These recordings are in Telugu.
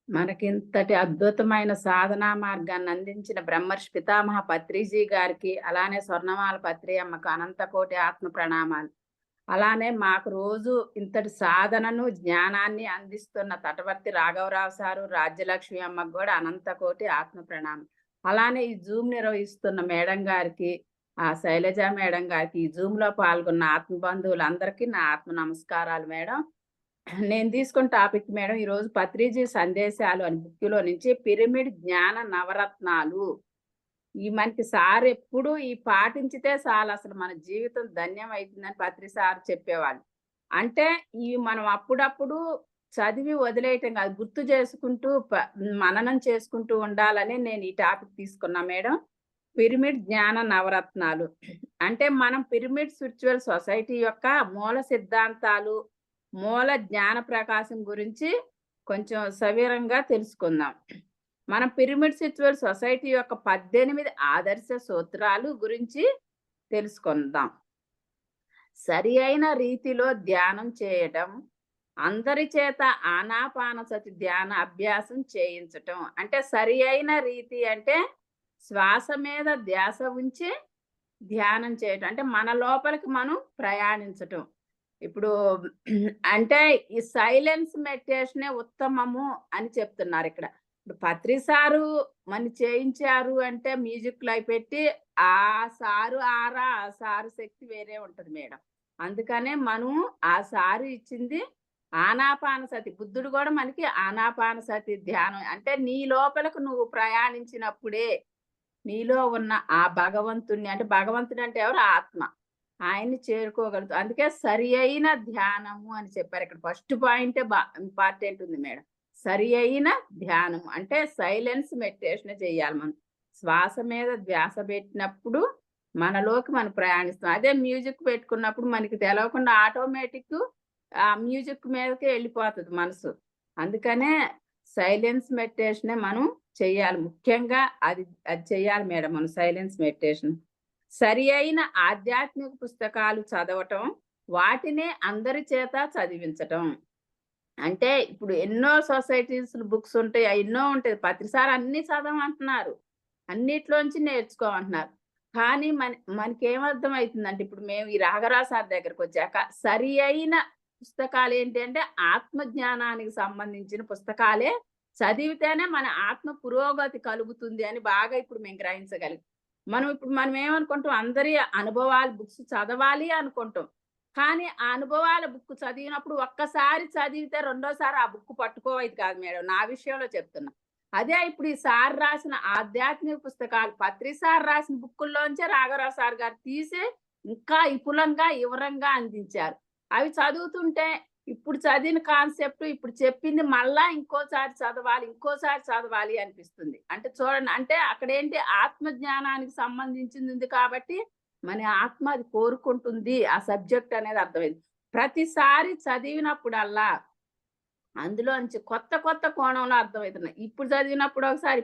మనకింతటి అద్భుతమైన సాధనా మార్గాన్ని అందించిన బ్రహ్మర్షి పితామహ పత్రిజీ గారికి, అలానే స్వర్ణమాల పత్రి అమ్మకు అనంతకోటి ఆత్మ ప్రణామాలు. అలానే మాకు రోజు ఇంతటి సాధనను, జ్ఞానాన్ని అందిస్తున్న తటవర్తి రాఘవరావు సారు, రాజ్యలక్ష్మి అమ్మకు గూడా అనంతకోటి ఆత్మ ప్రణామం. అలానే ఈ జూమ్ నిర్వహిస్తున్న మేడం గారికి, శైలజ మేడం గారికి, ఈ జూమ్‌లో పాల్గొన్న ఆత్మ బంధువులందరికీ నా ఆత్మ నమస్కారాలు మేడం. నేను తీసుకున్న టాపిక్ మేడం ఈరోజు పత్రిజీ సందేశాలు అని బుక్‌లో నుంచి పిరమిడ్ జ్ఞాన నవరత్నాలు. ఈ మనకి సార్ ఎప్పుడు ఈ పాటించితే చాలసలు మన జీవితం ధన్యమైతుందని పత్రి సార్ చెప్పేవాళ్ళు. అంటే ఇవి మనం అప్పుడప్పుడు చదివి వదిలేయటం కాదు, గుర్తు చేసుకుంటూ మననం చేసుకుంటూ ఉండాలని నేను ఈ టాపిక్ తీసుకున్నా మేడం. పిరమిడ్ జ్ఞాన నవరత్నాలు. అంటే మనం పిరమిడ్ స్పిరిచువల్ సొసైటీ యొక్క మూల సిద్ధాంతాలు, మూల జ్ఞాన ప్రకాశం గురించి కొంచెం సవివరంగా తెలుసుకుందాం. మనం పిరమిడ్ స్పిరిచువల్ సొసైటీ యొక్క 18 ఆదర్శ సూత్రాలు గురించి తెలుసుకుందాం. సరి అయిన రీతిలో ధ్యానం చేయటం, అందరి చేత ఆనాపానసతి ధ్యాన అభ్యాసం చేయించటం. అంటే సరి అయిన రీతి అంటే శ్వాస మీద ధ్యాస ఉంచి ధ్యానం చేయటం. అంటే మన లోపలికి మనం ప్రయాణించటం. ఇప్పుడు అంటే ఈ సైలెన్స్ మెడిటేషనే ఉత్తమము అని చెప్తున్నారిక్కడ. ఇప్పుడు పత్రి సారు చేయించారు అంటే మ్యూజిక్‌లు అయి పెట్టి ఆ సారు ఆరా, ఆ సారు శక్తి వేరే ఉంటది మేడం. అందుకనే మనం ఆ సారు ఇచ్చింది ఆనాపానసతి. బుద్ధుడు గూడా మనకి ఆనాపానసతి ధ్యానం అంటే నీ లోపలకు నువ్వు ప్రయాణించినప్పుడే నీలో ఉన్న ఆ భగవంతుడిని అంటే భగవంతుడు అంటే ఎవరు? ఆత్మ. ఆయన్ని చేరుకోగలుగుతాం. అందుకే సరి అయిన ధ్యానము అని చెప్పారు. ఇక్కడ ఫస్ట్ పాయింటే ఇంపార్టెంట్ ఉంది మేడం. సరి అయిన ధ్యానం అంటే సైలెన్స్ మెడిటేషన్ చేయాలి మనం. శ్వాస మీద ధ్యాస పెట్టినప్పుడు మనలోకి మనం ప్రయాణిస్తాం. అదే మ్యూజిక్ పెట్టుకున్నప్పుడు మనకి తెలవకుండా ఆటోమేటిక్ ఆ మ్యూజిక్ మీదకే వెళ్ళిపోతది మనసు. అందుకనే సైలెన్స్ మెడిటేషనే మనం చెయ్యాలి. ముఖ్యంగా అది అది చెయ్యాలి మేడం మనం సైలెన్స్ మెడిటేషన్. సరి అయిన ఆధ్యాత్మిక పుస్తకాలు చదవటం, వాటినే అందరి చేత చదివించటం. అంటే ఇప్పుడు ఎన్నో సొసైటీస్ బుక్స్ ఉంటాయి. ఎన్నో ఉంటాయి. ప్రతిసారి అన్నీ చదవమంటున్నారు. అన్నిట్లోంచి నేర్చుకోమంటున్నారు. కానీ మనకేమర్థమైతుందంటే ఇప్పుడు మేము ఈ రాఘరావు సార్ దగ్గరకొచ్చాక సరి అయిన పుస్తకాలేంటి అంటే ఆత్మ జ్ఞానానికి సంబంధించిన పుస్తకాలే చదివితేనే మన ఆత్మ పురోగతి కలుగుతుంది అని బాగా ఇప్పుడు మేము గ్రహించగలిగాం. మనం ఏమనుకుంటాం అందరి అనుభవాల బుక్స్ చదవాలి అనుకుంటాం. కానీ ఆ అనుభవాల బుక్ చదివినప్పుడు ఒక్కసారి చదివితే రెండోసారి ఆ బుక్ పట్టుకోవైద్ది కాదు మేడం. నా విషయంలో చెప్తున్నా. అదే ఇప్పుడు ఈ సార్ రాసిన ఆధ్యాత్మిక పుస్తకాలు పత్రి సార్ రాసిన బుక్కుల్లోంచే రాఘవరావు సార్ గారు తీసి ఇంకా విపులంగా, వివరంగా అందించారు. అవి చదువుతుంటే ఇప్పుడు చదివిన కాన్సెప్ట్ ఇప్పుడు చెప్పింది మళ్ళా ఇంకోసారి చదవాలి అనిపిస్తుంది. అంటే చూడండి అంటే అక్కడేంటి ఆత్మ జ్ఞానానికి సంబంధించింది ఉంది కాబట్టి మన ఆత్మ అది కోరుకుంటుంది. ఆ సబ్జెక్ట్ అనేది అర్థమైంది. ప్రతిసారి చదివినప్పుడల్లా అందులోంచి కొత్త కొత్త కోణంలో అర్థమైతున్నాయి. ఇప్పుడు చదివినప్పుడు ఒకసారి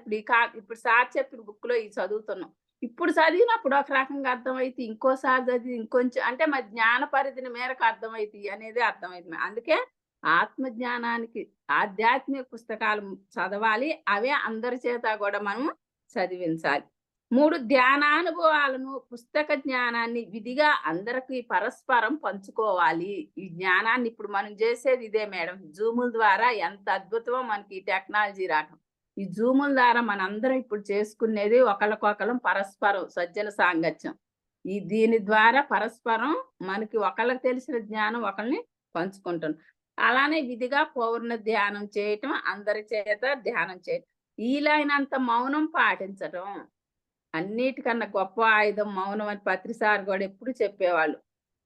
ఇప్పుడు సార్ చెప్పిన బుక్‌లో ఇది చదువుతున్నాం. ఇప్పుడు చదివినప్పుడు ఒక రకంగా అర్థమైద్ది. ఇంకోసారి చదివి ఇంకొంచెం అంటే మన జ్ఞాన పరిధిని మేరకు అర్థమైద్ది అనేది అర్థమైంది. అందుకే ఆత్మ జ్ఞానానికి ఆధ్యాత్మిక పుస్తకాలు చదవాలి. అవే అందరి చేత గూడా మనం చదివించాలి. 3 ధ్యానానుభవాలను, పుస్తక జ్ఞానాన్ని విధిగా అందరికి పరస్పరం పంచుకోవాలి. ఈ జ్ఞానాన్ని ఇప్పుడు మనం చేసేది ఇదే మేడం. జూముల ద్వారా ఎంత అద్భుతమో మనకి ఈ టెక్నాలజీ రావటం. ఈ జూముల ద్వారా మనందరం ఇప్పుడు చేసుకునేది ఒకళ్ళకొకళ్ళం పరస్పరం సజ్జన సాంగత్యం. దీని ద్వారా పరస్పరం మనకి ఒకళ్ళకి తెలిసిన జ్ఞానం ఒకళ్ళని పంచుకుంటున్నాం. అలానే విధిగా పౌర్ణ ధ్యానం చేయటం, అందరి చేత ధ్యానం చేయటం. వీలైనంత మౌనం పాటించటం. అన్నిటికన్నా గొప్ప ఆయుధం మౌనం అని పత్రి సార్ గూడా ఎప్పుడు చెప్పేవాళ్ళు.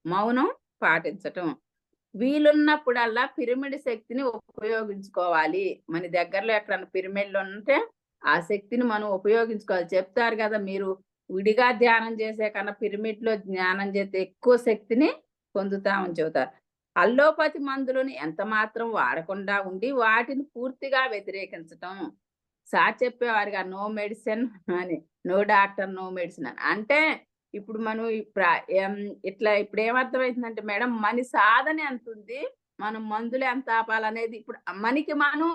మౌనం పాటించటం. వీలున్నప్పుడల్లా పిరమిడ్ శక్తిని ఉపయోగించుకోవాలి. మన దగ్గరలో ఎక్కడన్నా పిరమిడ్‌లు ఉంటే ఆ శక్తిని మనం ఉపయోగించుకోవాలి. చెప్తారు గదా! మీరు విడిగా ధ్యానం చేసే కన్నా పిరమిడ్‌లో ధ్యానం చేస్తే ఎక్కువ శక్తిని పొందుతామని చెబుతారు. అల్లోపతి మందులను ఎంత మాత్రం వాడకుండా ఉండి వాటిని పూర్తిగా వ్యతిరేకించటం. సార్ చెప్పేవారుగా నో మెడిసిన్ అని. నో డాక్టర్, నో మెడిసిన్ అని. అంటే ఇప్పుడు మనం ఇట్లా ఇప్పుడేమర్థమైతుందంటే మేడం మన సాధన ఎంతుంది, మనం మందులు ఎంత ఆపాలనేది ఇప్పుడు మనం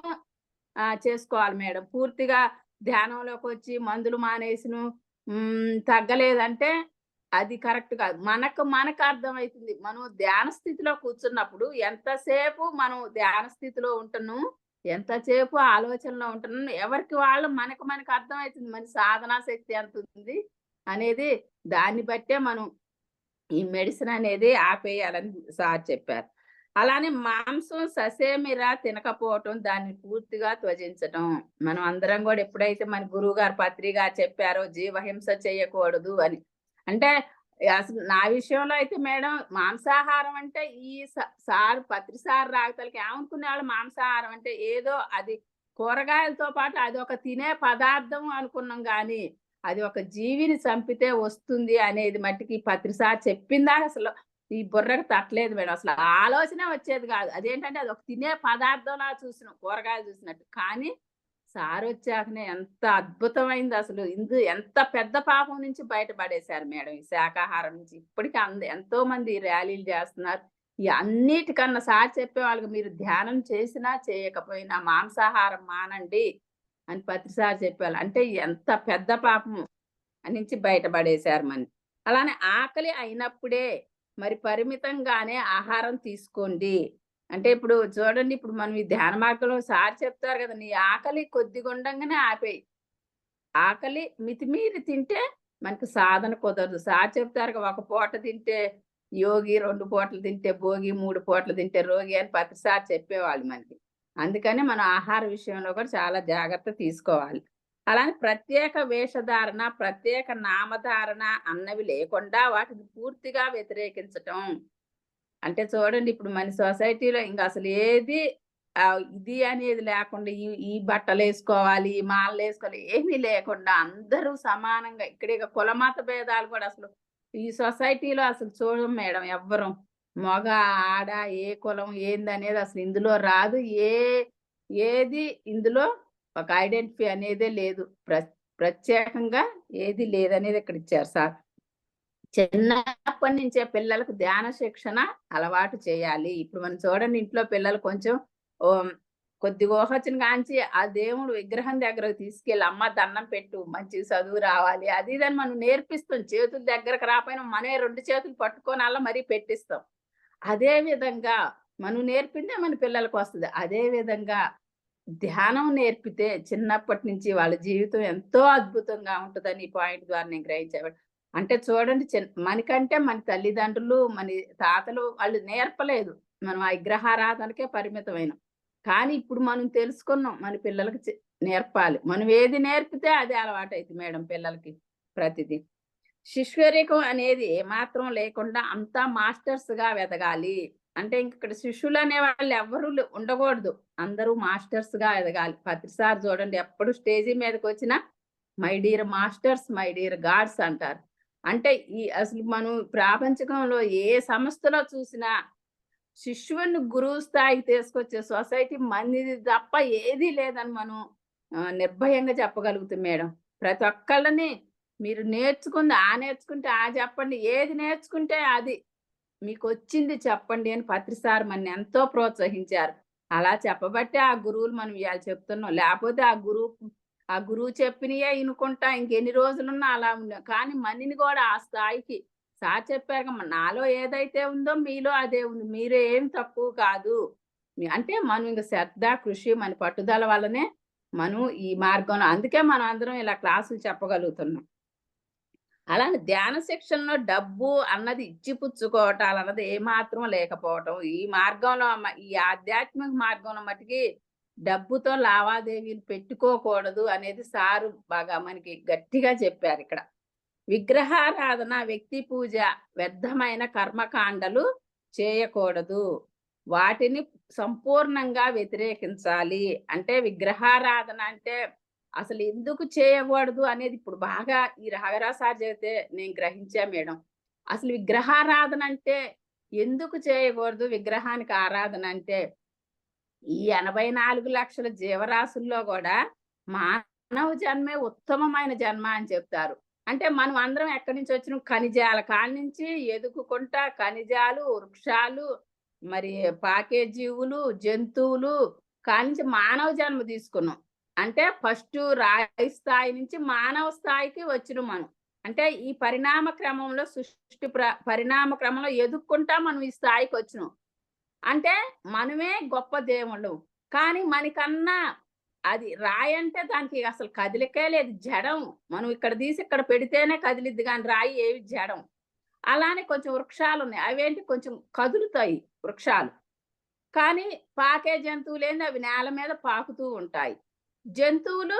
చేసుకోవాలి మేడం. పూర్తిగా ధ్యానంలోకొచ్చి మందులు మానేసిను తగ్గలేదంటే అది కరెక్ట్ కాదు. మనకు అర్థమైతుంది. మనం ధ్యాన స్థితిలో కూర్చున్నప్పుడు ఎంతసేపు మనం ధ్యాన స్థితిలో ఉంటున్నాం, ఎంతసేపు ఆలోచనలో ఉంటున్నాం, ఎవరికి వాళ్ళు మనకు అర్థమైతుంది. మన సాధనా శక్తి ఎంతుంది అనేది దాన్ని బట్టే మనం ఈ మెడిసిన్ అనేది ఆపేయాలని సార్ చెప్పారు. అలానే మాంసం ససేమిరా తినకపోవటం, దాన్ని పూర్తిగా త్వజించటం. మనం అందరం గూడా ఎప్పుడైతే మన గురువుగారు పత్రి గారు చెప్పారో జీవహింస చేయకూడదు అని. అంటే అసలు నా విషయంలో అయితే మేడం మాంసాహారం అంటే ఈ సార్ పత్రి సార్ రాగతలకి ఏమనుకునేవాళ్ళు మాంసాహారం అంటే ఏదో అది కూరగాయలతో పాటు అదొక తినే పదార్థం అనుకున్నాం గానీ, అది ఒక జీవిని చంపితే వస్తుంది అనేది మట్టికి పత్రి సార్ చెప్పిందా అసలు ఈ బుర్రకు తట్టలేదు మేడం. అసలు ఆలోచనే వచ్చేది గాదు. అదేంటంటే అదొక తినే పదార్థంలా చూసినాం కూరగాయలు చూసినట్టు. కానీ సారొచ్చాకనే ఎంత అద్భుతమైందసలు. ఎంత పెద్ద పాపం నుంచి బయటపడేశారు మేడం ఈ శాకాహారం నుంచి. ఇప్పటికి ఎంతో మంది ర్యాలీలు జేస్తున్నారు. ఈ అన్నిటికన్నా సార్ చెప్పేవాళ్ళకి మీరు ధ్యానం చేసినా, చేయకపోయినా మాంసాహారం మానండి అని పత్రి సార్ చెప్పేవాళ్ళు. అంటే ఎంత పెద్ద పాపం నుంచి బయటపడేశారు మన్ని. అలానే ఆకలి అయినప్పుడే మరి పరిమితంగానే ఆహారం తీసుకోండి. అంటే ఇప్పుడు చూడండి, ఇప్పుడు మనం ఈ ధ్యాన మార్గంలో సార్ చెప్తారు కదా! నీ ఆకలి కొద్దిగుండంగానే ఆపేయి. ఆకలి మితిమీరి తింటే మనకు సాధన కుదరదు. సార్ చెప్తారుగా ఒక పూట తింటే యోగి, 2 పూటలు తింటే భోగి, 3 పూటలు తింటే రోగి అని పత్రి సార్ చెప్పేవాళ్ళు మనకి. అందుకని మనం ఆహార విషయంలో కూడా చాలా జాగ్రత్త తీసుకోవాలి. అలానే ప్రత్యేక వేషధారణ, ప్రత్యేక నామధారణ అన్నవి లేకుండా వాటిని పూర్తిగా వ్యతిరేకించటం. అంటే చూడండి, ఇప్పుడు మన సొసైటీలో ఇంక అసలు ఏది ఇది అనేది లేకుండా ఈ ఈ బట్టలేసుకోవాలి, ఈ మాలలేసుకోవాలి ఏమీ లేకుండా అందరూ సమానంగా ఇక్కడ ఇక కులమత భేదాలు కూడా అసలు ఈ సొసైటీలో అసలు చూడం మేడం ఎవ్వరం. మగ, ఆడ, ఏ కులం ఏందనేది అసలు ఇందులో రాదు. ఏది ఇందులో ఒక ఐడెంటిటీ అనేదే లేదు. ప్రత్యేకంగా ఏది లేదనేది ఇక్కడ ఇచ్చారు సార్. చిన్నప్పటి నుంచే పిల్లలకు ధ్యాన శిక్షణ అలవాటు చేయాలి. ఇప్పుడు మనం చూడండి, ఇంట్లో పిల్లలు కొంచెం కొద్దిగా ఊహొచ్చిన కాంచి ఆ దేవుడు విగ్రహం దగ్గరకు తీసుకెళ్ళి అమ్మ దండం పెట్టు, మంచి చదువు రావాలి అది ఇదని మనం నేర్పిస్తాం. చేతుల దగ్గరకు రాపోయినా మనమే 2 చేతులు పట్టుకొని అలా మరీ పెట్టిస్తాం. అదే విధంగా మనం నేర్పిందే మన పిల్లలకు వస్తది. అదే విధంగా ధ్యానం నేర్పితే చిన్నప్పటి నుంచి వాళ్ళ జీవితం ఎంతో అద్భుతంగా ఉంటదని ఈ పాయింట్ ద్వారా నేను గ్రహించాను. అంటే చూడండి, మనకంటే మన తల్లిదండ్రులు, మన తాతలు వాళ్ళు నేర్పలేదు. మనం ఆ విగ్రహారాధనకే పరిమితమైనాం. కానీ ఇప్పుడు మనం తెలుసుకున్నాం మన పిల్లలకి నేర్పాలి. మనం ఏది నేర్పితే అదే అలవాటైద్ది మేడం పిల్లలకి ప్రతిదీ. శిష్యరికం అనేది ఏమాత్రం లేకుండా అంతా మాస్టర్స్‌గా ఎదగాలి. అంటే ఇక్కడ శిష్యులు అనేవాళ్ళు ఎవ్వరు ఉండకూడదు. అందరూ మాస్టర్స్‌గా ఎదగాలి. పత్రి సార్ చూడండి, ఎప్పుడు స్టేజి మీదకొచ్చినా my dear masters, my dear gods అంటారు. అంటే అసలు మనం ప్రాపంచికంలో ఏ సంస్థలో చూసినా శిష్యుడిని గురువు స్థాయికి తీసుకొచ్చే సొసైటీ మనది తప్ప ఏదీ లేదని మనం నిర్భయంగా చెప్పగలుగుతాం మేడం. ప్రతి ఒక్కళ్ళని మీరు నేర్చుకుంది నేర్చుకుంటే చెప్పండి. ఏది నేర్చుకుంటే అది మీకొచ్చింది చెప్పండి అని పత్రి సార్ మనని ఎంతో ప్రోత్సహించారు. అలా చెప్పబట్టే ఆ గురువులు మనం ఇయాల చెప్తున్నాం. లేపోతే ఆ గురువు చెప్పినయే ఇనుకుంటా ఇంకెన్ని రోజులున్నా అలా ఉండే. కానీ మనని గూడా ఆ స్థాయికి సార్ చెప్పారుగా, నాలో ఏదైతే ఉందో మీలో అదే ఉంది. మీరు ఏం తక్కువ కాదు. అంటే మనం ఇంక శ్రద్ధ, కృషి, మన పట్టుదల వల్లనే మనం ఈ మార్గంలో అందుకే మనం అందరం ఇలా క్లాసులు చెప్పగలుగుతున్నాం. అలానే ధ్యాన శిక్షణలో డబ్బు అన్నది ఇచ్చిపుచ్చుకోవటాలన్నది ఏమాత్రం లేకపోవటం. ఈ మార్గంలో ఈ ఆధ్యాత్మిక మార్గంలో మటికి డబ్బుతో లావాదేవీలు పెట్టుకోకూడదు అనేది సారు బాగా మనకి గట్టిగా చెప్పారిక్కడ. విగ్రహారాధన, వ్యక్తి పూజ, వ్యర్థమైన కర్మకాండలు చేయకూడదు. వాటిని సంపూర్ణంగా వ్యతిరేకించాలి. అంటే విగ్రహారాధన అంటే అసలు ఎందుకు చేయకూడదు అనేది ఇప్పుడు బాగా ఈ రాఘరావు సార్ చెబితే నేను గ్రహించా మేడం. అసలు విగ్రహారాధన అంటే ఎందుకు చేయకూడదు? విగ్రహానికి ఆరాధన అంటే ఈ 84 లక్షల జీవరాశుల్లో గూడా మానవ జన్మే ఉత్తమమైన జన్మ అని చెప్తారు. అంటే మనం అందరం ఎక్కడి నుంచి వచ్చినాం? ఖనిజాల కాడ్నించి ఎదుగుకుంటా ఖనిజాలు, వృక్షాలు, మరి పాకే జీవులు, జంతువులు, కానించి మానవ జన్మ తీసుకున్నాం. అంటే ఫస్టు రాయి స్థాయి నుంచి మానవ స్థాయికి వచ్చినం మనం. అంటే ఈ పరిణామ క్రమంలో సృష్టి పరిణామ క్రమంలో ఎదుక్కుంటా మనం ఈ స్థాయికొచ్చినాం. అంటే మనమే గొప్ప దేవుళ్ళం. కానీ మనకన్నా అది రాయంటే దానికి అసలు కదలికే లేదు. జడం. మనం ఇక్కడ తీసి ఇక్కడ పెడితేనే కదిలిద్ది గానీ రాయి ఏవి జడం. అలానే కొంచెం వృక్షాలున్నాయి. అవేంటి కొంచెం కదులుతాయి వృక్షాలు. కానీ పాకే జంతువులేంది అవి నేల మీద పాకుతూ ఉంటాయి. జంతువులు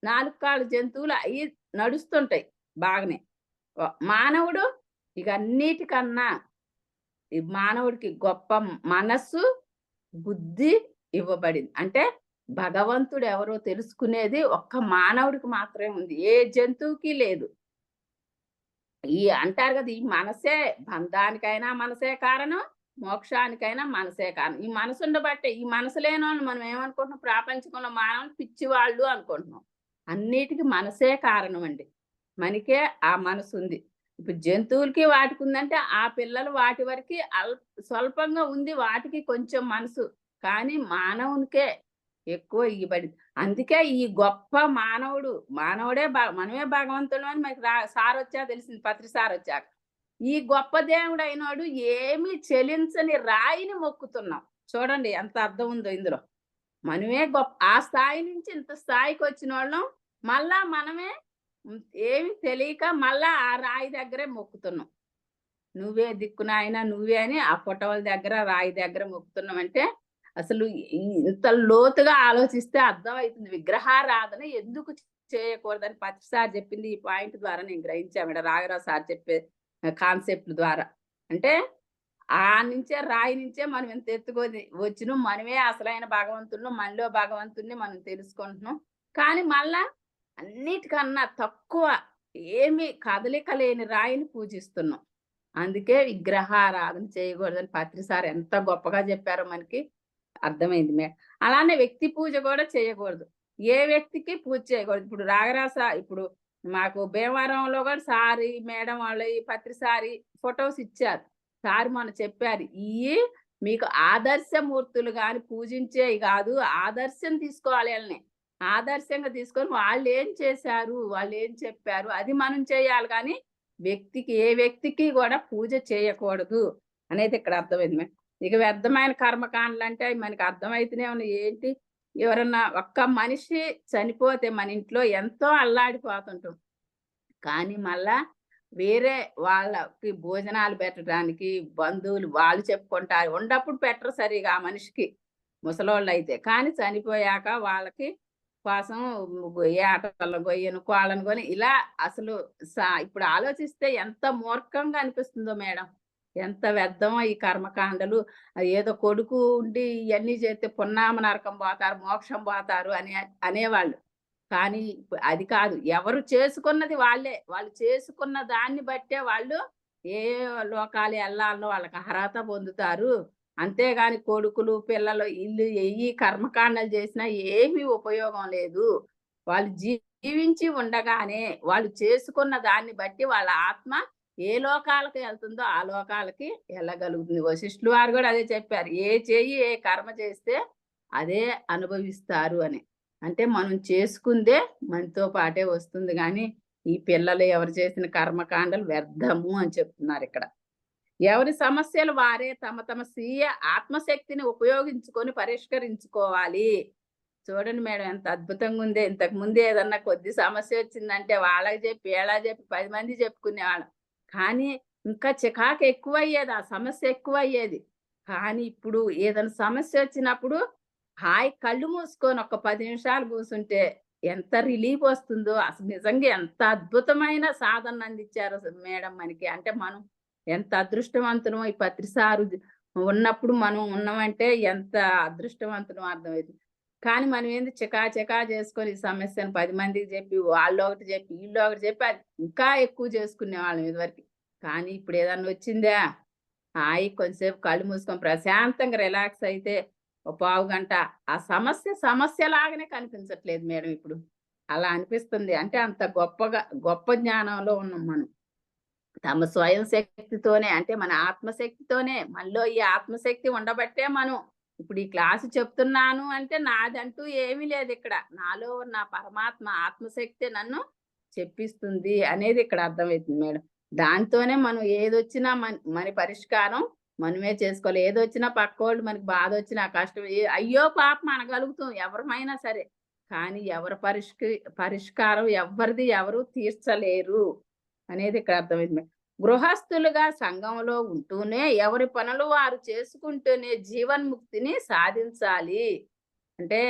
4 కాళ్ళ జంతువులు అయి నడుస్తుంటాయి బాగానే. మానవుడు ఇక అన్నిటికన్నా ఈ మానవుడికి గొప్ప మనస్సు, బుద్ధి ఇవ్వబడింది. అంటే భగవంతుడు ఎవరో తెలుసుకునేది ఒక్క మానవుడికి మాత్రమే ఉంది. ఏ జంతువుకి లేదు. ఈ అంటారు కదా! ఈ మనసే బంధానికైనా మనసే కారణం, మోక్షానికైనా మనసే కారణం. ఈ మనసుండబట్టే ఈ మనసు లేనోళ్ళు మనం ఏమనుకుంటున్నాం ప్రాపంచికంలో మానవులు పిచ్చివాళ్ళు అనుకుంటున్నాం. అన్నిటికి మనసే కారణం అండి. మనకే ఆ మనసుంది. ఇప్పుడు జంతువులకి వాటికుందంటే ఆ పిల్లలు వాటి వరకి స్వల్పంగా ఉంది వాటికి కొంచెం మనసు. కానీ మానవునికే ఎక్కువ ఇయ్యబడింది. అందుకే ఈ గొప్ప మానవుడు, మానవుడే మనమే భగవంతులం అని మనకి సారొచ్చాక తెలిసింది. పత్రి సారొచ్చాక. ఈ గొప్ప దేవుడైనోడు ఏమీ చెలించని రాయిని మొక్కుతున్నాం. చూడండి ఎంత అర్థం ఉందో ఇందులో. మనమే గొప్ప ఆ స్థాయి నుంచి ఇంత స్థాయికొచ్చినోళ్ళం. మళ్ళా మనమే ఏమి తెలియక మళ్ళా ఆ రాయి దగ్గరే మొక్కుతున్నాం. నువ్వే దిక్కు నాయనా నువ్వే అని ఆ ఫోటోల దగ్గర, రాయి దగ్గర మొక్కుతున్నామంటే అసలు ఇంత లోతుగా ఆలోచిస్తే అర్థమవుతుంది. విగ్రహారాధన ఎందుకు చేయకూడదని పత్రి సార్ చెప్పింది ఈ పాయింట్ ద్వారా నేను గ్రహించాను మేడం. రాఘరావు సార్ చెప్పే కాన్సెప్ట్ ద్వారా. అంటే నుంచే రాయి నుంచే మనం ఇంత ఎత్తుకొని వచ్చినాం. మనమే అసలైన భగవంతుడిని, మనలో భగవంతుడిని మనం తెలుసుకుంటున్నాం. కానీ మళ్ళా అన్నిటికన్నా తక్కువ ఏమి కదలిక లేని రాయిని పూజిస్తున్నాం. అందుకే విగ్రహారాధన చేయకూడదని పత్రి సార్ ఎంత గొప్పగా చెప్పారో మనకి అర్థమైంది. అలానే వ్యక్తి పూజ కూడా చేయకూడదు. ఏ వ్యక్తికి పూజ చేయకూడదు. ఇప్పుడు రాగరాస ఇప్పుడు మాకు భీమవరంలో కూడా సారి మేడం వాళ్ళు ఈ పత్రి సారి ఫొటోస్ ఇచ్చారు. సార్ మొన్న చెప్పారు. ఇయి మీకు ఆదర్శమూర్తులు గాని పూజించేయి కాదు. ఆదర్శం తీసుకోవాలి ఆళ్ళని. ఆదర్శంగా తీసుకొని వాళ్ళేం చేశారు? వాళ్ళేం చెప్పారు? అది మనం చేయాలి గానీ వ్యక్తికి ఏ వ్యక్తికి కూడా పూజ చేయకూడదు అనేది ఇక్కడ అర్థమైంది. ఇక వ్యర్థమైన కర్మకాండలంటే మనకి అర్థమైతేనే ఉన్నాయి. ఏంటి ఎవరన్నా ఒక్క మనిషి చనిపోతే మన ఇంట్లో ఎంతో అల్లాడిపోతుంటాం. కానీ మళ్ళా వేరే వాళ్ళకి భోజనాలు పెట్టడానికి బంధువులు వాళ్ళు చెప్పుకుంటారు. ఉన్నప్పుడు పెట్టరు సరిగా ఆ మనిషికి ముసలోళ్ళైతే. కానీ చనిపోయాక వాళ్ళకి కోసం ఏటలను గొయ్యను, కోళ్ళను కొని ఇలా అసలు ఇప్పుడు ఆలోచిస్తే ఎంత మూర్ఖంగా అనిపిస్తుందో మేడం. ఎంత వ్యర్థమో ఈ కర్మకాండలు. ఏదో కొడుకు ఉండి ఇయన్నీ చేస్తే పున్నామ నరకం పోతారు, మోక్షం పోతారు అని అనేవాళ్ళు. కానీ అది కాదు. ఎవరు చేసుకున్నది వాళ్ళే. వాళ్ళు చేసుకున్న దాన్ని బట్టే వాళ్ళు ఏ లోకాలు ఎల్లాలనో వాళ్ళకి అర్హత పొందుతారు. అంతేగాని కొడుకులు, పిల్లలు ఈళ్ళు ఎయ్యి కర్మకాండలు చేసినా ఏమీ ఉపయోగం లేదు. వాళ్ళు జీవించి ఉండగానే వాళ్ళు చేసుకున్న దాన్ని బట్టి వాళ్ళ ఆత్మ ఏ లోకాలకు ఎళ్తుందో ఆ లోకాలకి ఎళ్ళగలుగుతుంది. వశిష్ఠులు వారు గూడా అదే చెప్పారు. ఏ చెయ్యి ఏ కర్మ చేస్తే అదే అనుభవిస్తారు అని. అంటే మనం చేసుకుందే మనతో పాటే వస్తుంది గానీ, ఈ పిల్లలు ఎవరు చేసిన కర్మకాండలు వ్యర్థము అని చెప్తున్నారిక్కడ. ఎవరి సమస్యలు వారే తమ తమ స్వీయ ఆత్మశక్తిని ఉపయోగించుకొని పరిష్కరించుకోవాలి. చూడండి మేడం ఎంత అద్భుతంగా ఉందో. ఇంతకు ముందు ఏదన్నా కొద్ది సమస్య వచ్చిందంటే వాళ్ళకి చెప్పి, వీళ్ళకి చెప్పి 10 మంది చెప్పుకునేవాళ్ళం. కానీ ఇంకా చికాకు ఎక్కువయ్యేది. ఆ సమస్య ఎక్కువయ్యేది. కానీ ఇప్పుడు ఏదైనా సమస్య వచ్చినప్పుడు హాయి కళ్ళు మూసుకొని ఒక 10 నిమిషాలు కూసుంటే ఎంత రిలీఫ్ వస్తుందో అసలు నిజంగా ఎంత అద్భుతమైన సాధన అందించారు మేడం మనకి. అంటే మనం ఎంత అదృష్టవంతులమో ఈ పత్రి సారు ఉన్నప్పుడు మనం ఉన్నామంటే ఎంత అదృష్టవంతులమో అర్థమైంది. కానీ మనం ఏంది చికా చేసుకొని ఈ సమస్యను 10 మందికి చెప్పి, వాళ్ళొకటి చెప్పి, ఈళ్ళొకటి చెప్పి అది ఇంకా ఎక్కువ చేసుకునేవాళ్ళం ఇదివరకి. కానీ ఇప్పుడు ఏదన్నా వచ్చిందా, హాయి కొంచెంసేపు కళ్ళు మూసుకొని ప్రశాంతంగా రిలాక్స్ అయితే ఓ పావుగంట ఆ సమస్యలాగానే కనిపించట్లేదు మేడం ఇప్పుడు. అలా అనిపిస్తుంది. అంటే అంత గొప్ప జ్ఞానంలో ఉన్నాం మనం. తమ స్వయం శక్తితోనే అంటే మన ఆత్మశక్తితోనే మనలో ఈ ఆత్మశక్తి ఉండబట్టే మనం ఇప్పుడు ఈ క్లాసు చెప్తున్నాను అంటే నాదంటూ ఏమీ లేదు ఇక్కడ. నాలో ఉన్న పరమాత్మ ఆత్మశక్తి నన్ను చెప్పిస్తుంది అనేది ఇక్కడ అర్థమవుతుంది మేడం. దాంతోనే మనం ఏదొచ్చినా మన పరిష్కారం మనమే చేసుకోవాలి. ఏదొచ్చినా పక్కోళ్ళు మనకి బాధొచ్చినా, కష్టం అయ్యో పాపం అనగలుగుతాం ఎవరమైనా సరే. కానీ ఎవరి పరిష్కారం ఎవ్వరిది ఎవరు తీర్చలేరు అనేది ఇక్కడ అర్థమైంది మేడం. గృహస్థులుగా సంఘంలో ఉంటూనే ఎవరి పనులు వారు చేసుకుంటూనే జీవన్ముక్తిని సాధించాలి. అంటే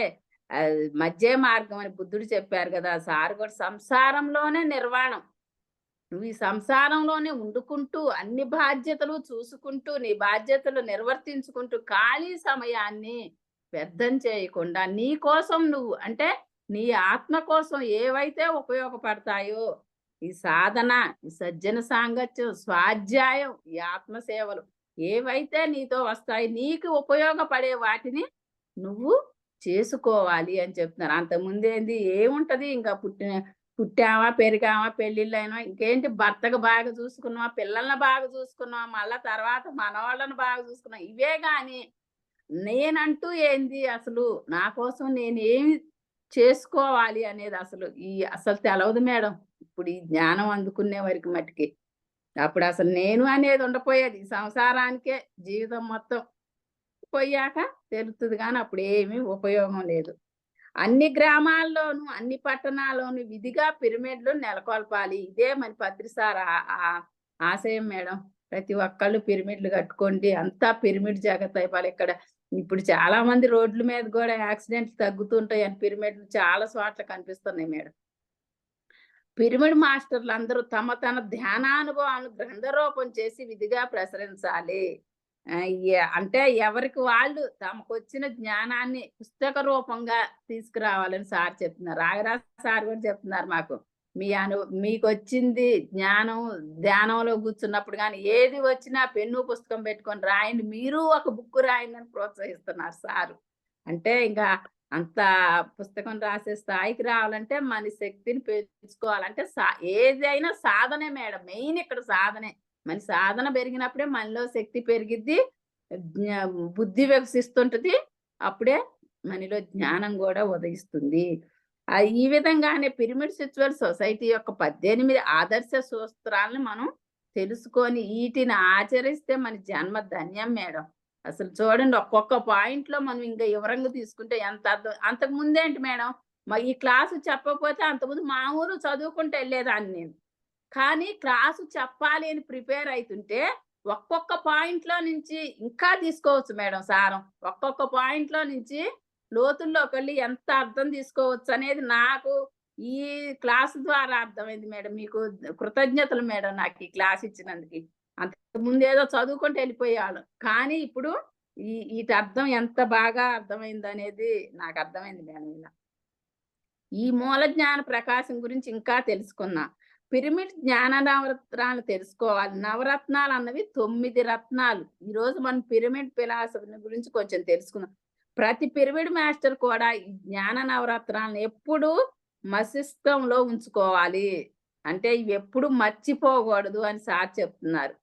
మధ్య మార్గం అని బుద్ధుడు చెప్పారు కదా! సార్ కూడా సంసారంలోనే నిర్వాణం. నువ్వు ఈ సంసారంలోనే వండుకుంటూ అన్ని బాధ్యతలు చూసుకుంటూ నీ బాధ్యతలు నిర్వర్తించుకుంటూ ఖాళీ సమయాన్ని వ్యర్థం చేయకుండా నీ కోసం నువ్వు అంటే నీ ఆత్మ కోసం ఏవైతే ఉపయోగపడతాయో ఈ సాధన, ఈ సజ్జన సాంగత్యం, స్వాధ్యాయం, ఈ ఆత్మసేవలు ఏవైతే నీతో వస్తాయి నీకు ఉపయోగపడే వాటిని నువ్వు చేసుకోవాలి అని చెప్తున్నారు. అంతకుముందేంది ఏముంటది ఇంకా పుట్టామా, పెరిగామా, పెళ్ళిళ్ళైనా ఇంకేంటి భర్తకు బాగా చూసుకున్నామా, పిల్లల్ని బాగా చూసుకున్నామా, మళ్ళా తర్వాత మనవాళ్ళని బాగా చూసుకున్నాం. ఇవే గాని నేనంటూ ఏంది అసలు నా కోసం నేనేమి చేసుకోవాలి అనేది అసలు తెలవదు మేడం. ఇప్పుడు ఈ జ్ఞానం అందుకునే వరకు మట్టికి. అప్పుడు అసలు నేను అనేది ఉండపోయేది. సంసారానికే జీవితం మొత్తం. పోయాక తెలుస్తది గానీ అప్పుడేమీ ఉపయోగం లేదు. అన్ని గ్రామాల్లోనూ, అన్ని పట్టణాల్లోనూ విధిగా పిరమిడ్‌లు నెలకొల్పాలి. ఇదే మన పత్రి సార్ ఆశయం మేడం. ప్రతి ఒక్కళ్ళు పిరమిడ్‌లు కట్టుకోండి. అంతా పిరమిడ్ జగత్ అయిపోవాలి. ఇప్పుడు చాలా మంది రోడ్ల మీద గూడా యాక్సిడెంట్లు తగ్గుతుంటాయని పిరమిడ్‌లు చాలా చోట్ల కనిపిస్తున్నాయి మేడం. పిరమిడ్ మాస్టర్లందరూ తమ తన ధ్యానానుభవాలను గ్రంథరూపం చేసి విధిగా ప్రసరించాలి. అంటే ఎవరికి వాళ్ళు తమకొచ్చిన జ్ఞానాన్ని పుస్తక రూపంగా తీసుకురావాలని సార్ చెప్తున్నారు. రాగరాజ సార్ కూడా చెప్తున్నారు మాకు. మీకొచ్చింది జ్ఞానం ధ్యానంలో కూర్చున్నప్పుడు గాని ఏది వచ్చినా పెన్ను, పుస్తకం పెట్టుకొని రాయండి. మీరు ఒక బుక్ రాయండి అని ప్రోత్సహిస్తున్నారు సారు. అంటే ఇంకా అంత పుస్తకం రాసే స్థాయికి రావాలంటే మన శక్తిని పెంచుకోవాలంటే ఏదైనా సాధనే మేడం. మెయిన్ ఇక్కడ సాధనే. మన సాధన పెరిగినప్పుడే మనలో శక్తి పెరిగిద్ది. బుద్ధి వికసిస్తుంటది. అప్పుడే మనలో జ్ఞానం కూడా ఉదయిస్తుంది. ఈ విధంగానే పిరమిడ్ స్పిరిచువల్ సొసైటీ యొక్క 18 ఆదర్శ సూత్రాలను మనం తెలుసుకొని వీటిని ఆచరిస్తే మన జన్మ ధన్యం మేడం. అసలు చూడండి ఒక్కొక్క పాయింట్‌లో మనం ఇంకా వివరంగా తీసుకుంటే ఎంత అర్థం అంతకు ముందేంటి మేడం ఈ క్లాసు చెప్పకపోతే అంతకుముందు మా ఊరు చదువుకుంటూ వెళ్ళేదాన్ని నేను. కానీ క్లాసు చెప్పాలి అని ప్రిపేర్ అయితుంటే ఒక్కొక్క పాయింట్‌లో నుంచి ఇంకా తీసుకోవచ్చు మేడం సారం. ఒక్కొక్క పాయింట్‌లో నుంచి లోతుల్లోకెళ్ళి ఎంత అర్థం తీసుకోవచ్చు అనేది నాకు ఈ క్లాస్ ద్వారా అర్థమైంది మేడం. మీకు కృతజ్ఞతలు మేడం నాకు ఈ క్లాస్ ఇచ్చినందుకు. అంతకుముందు ఏదో చదువుకుంటూ వెళ్ళిపోయేవాళ్ళం. కానీ ఇప్పుడు ఈటి అర్థం ఎంత బాగా అర్థమైందనేది నాకు అర్థమైంది మేడం ఇలా. ఈ మూల జ్ఞాన ప్రకాశం గురించి ఇంకా తెలుసుకుందాం. పిరమిడ్ జ్ఞాన నవరత్నాలు తెలుసుకోవాలి. నవరత్నాలు అన్నవి 9 రత్నాలు. ఈరోజు మనం పిరమిడ్ ఫిలాసఫీ గురించి కొంచెం తెలుసుకుందాం. ప్రతి పిరమిడ్ మాస్టర్ కూడా ఈ జ్ఞాన నవరత్నాలను ఎప్పుడూ మస్తిష్కంలో ఉంచుకోవాలి. అంటే ఇవి ఎప్పుడు మర్చిపోకూడదు అని సార్ చెప్తున్నారు.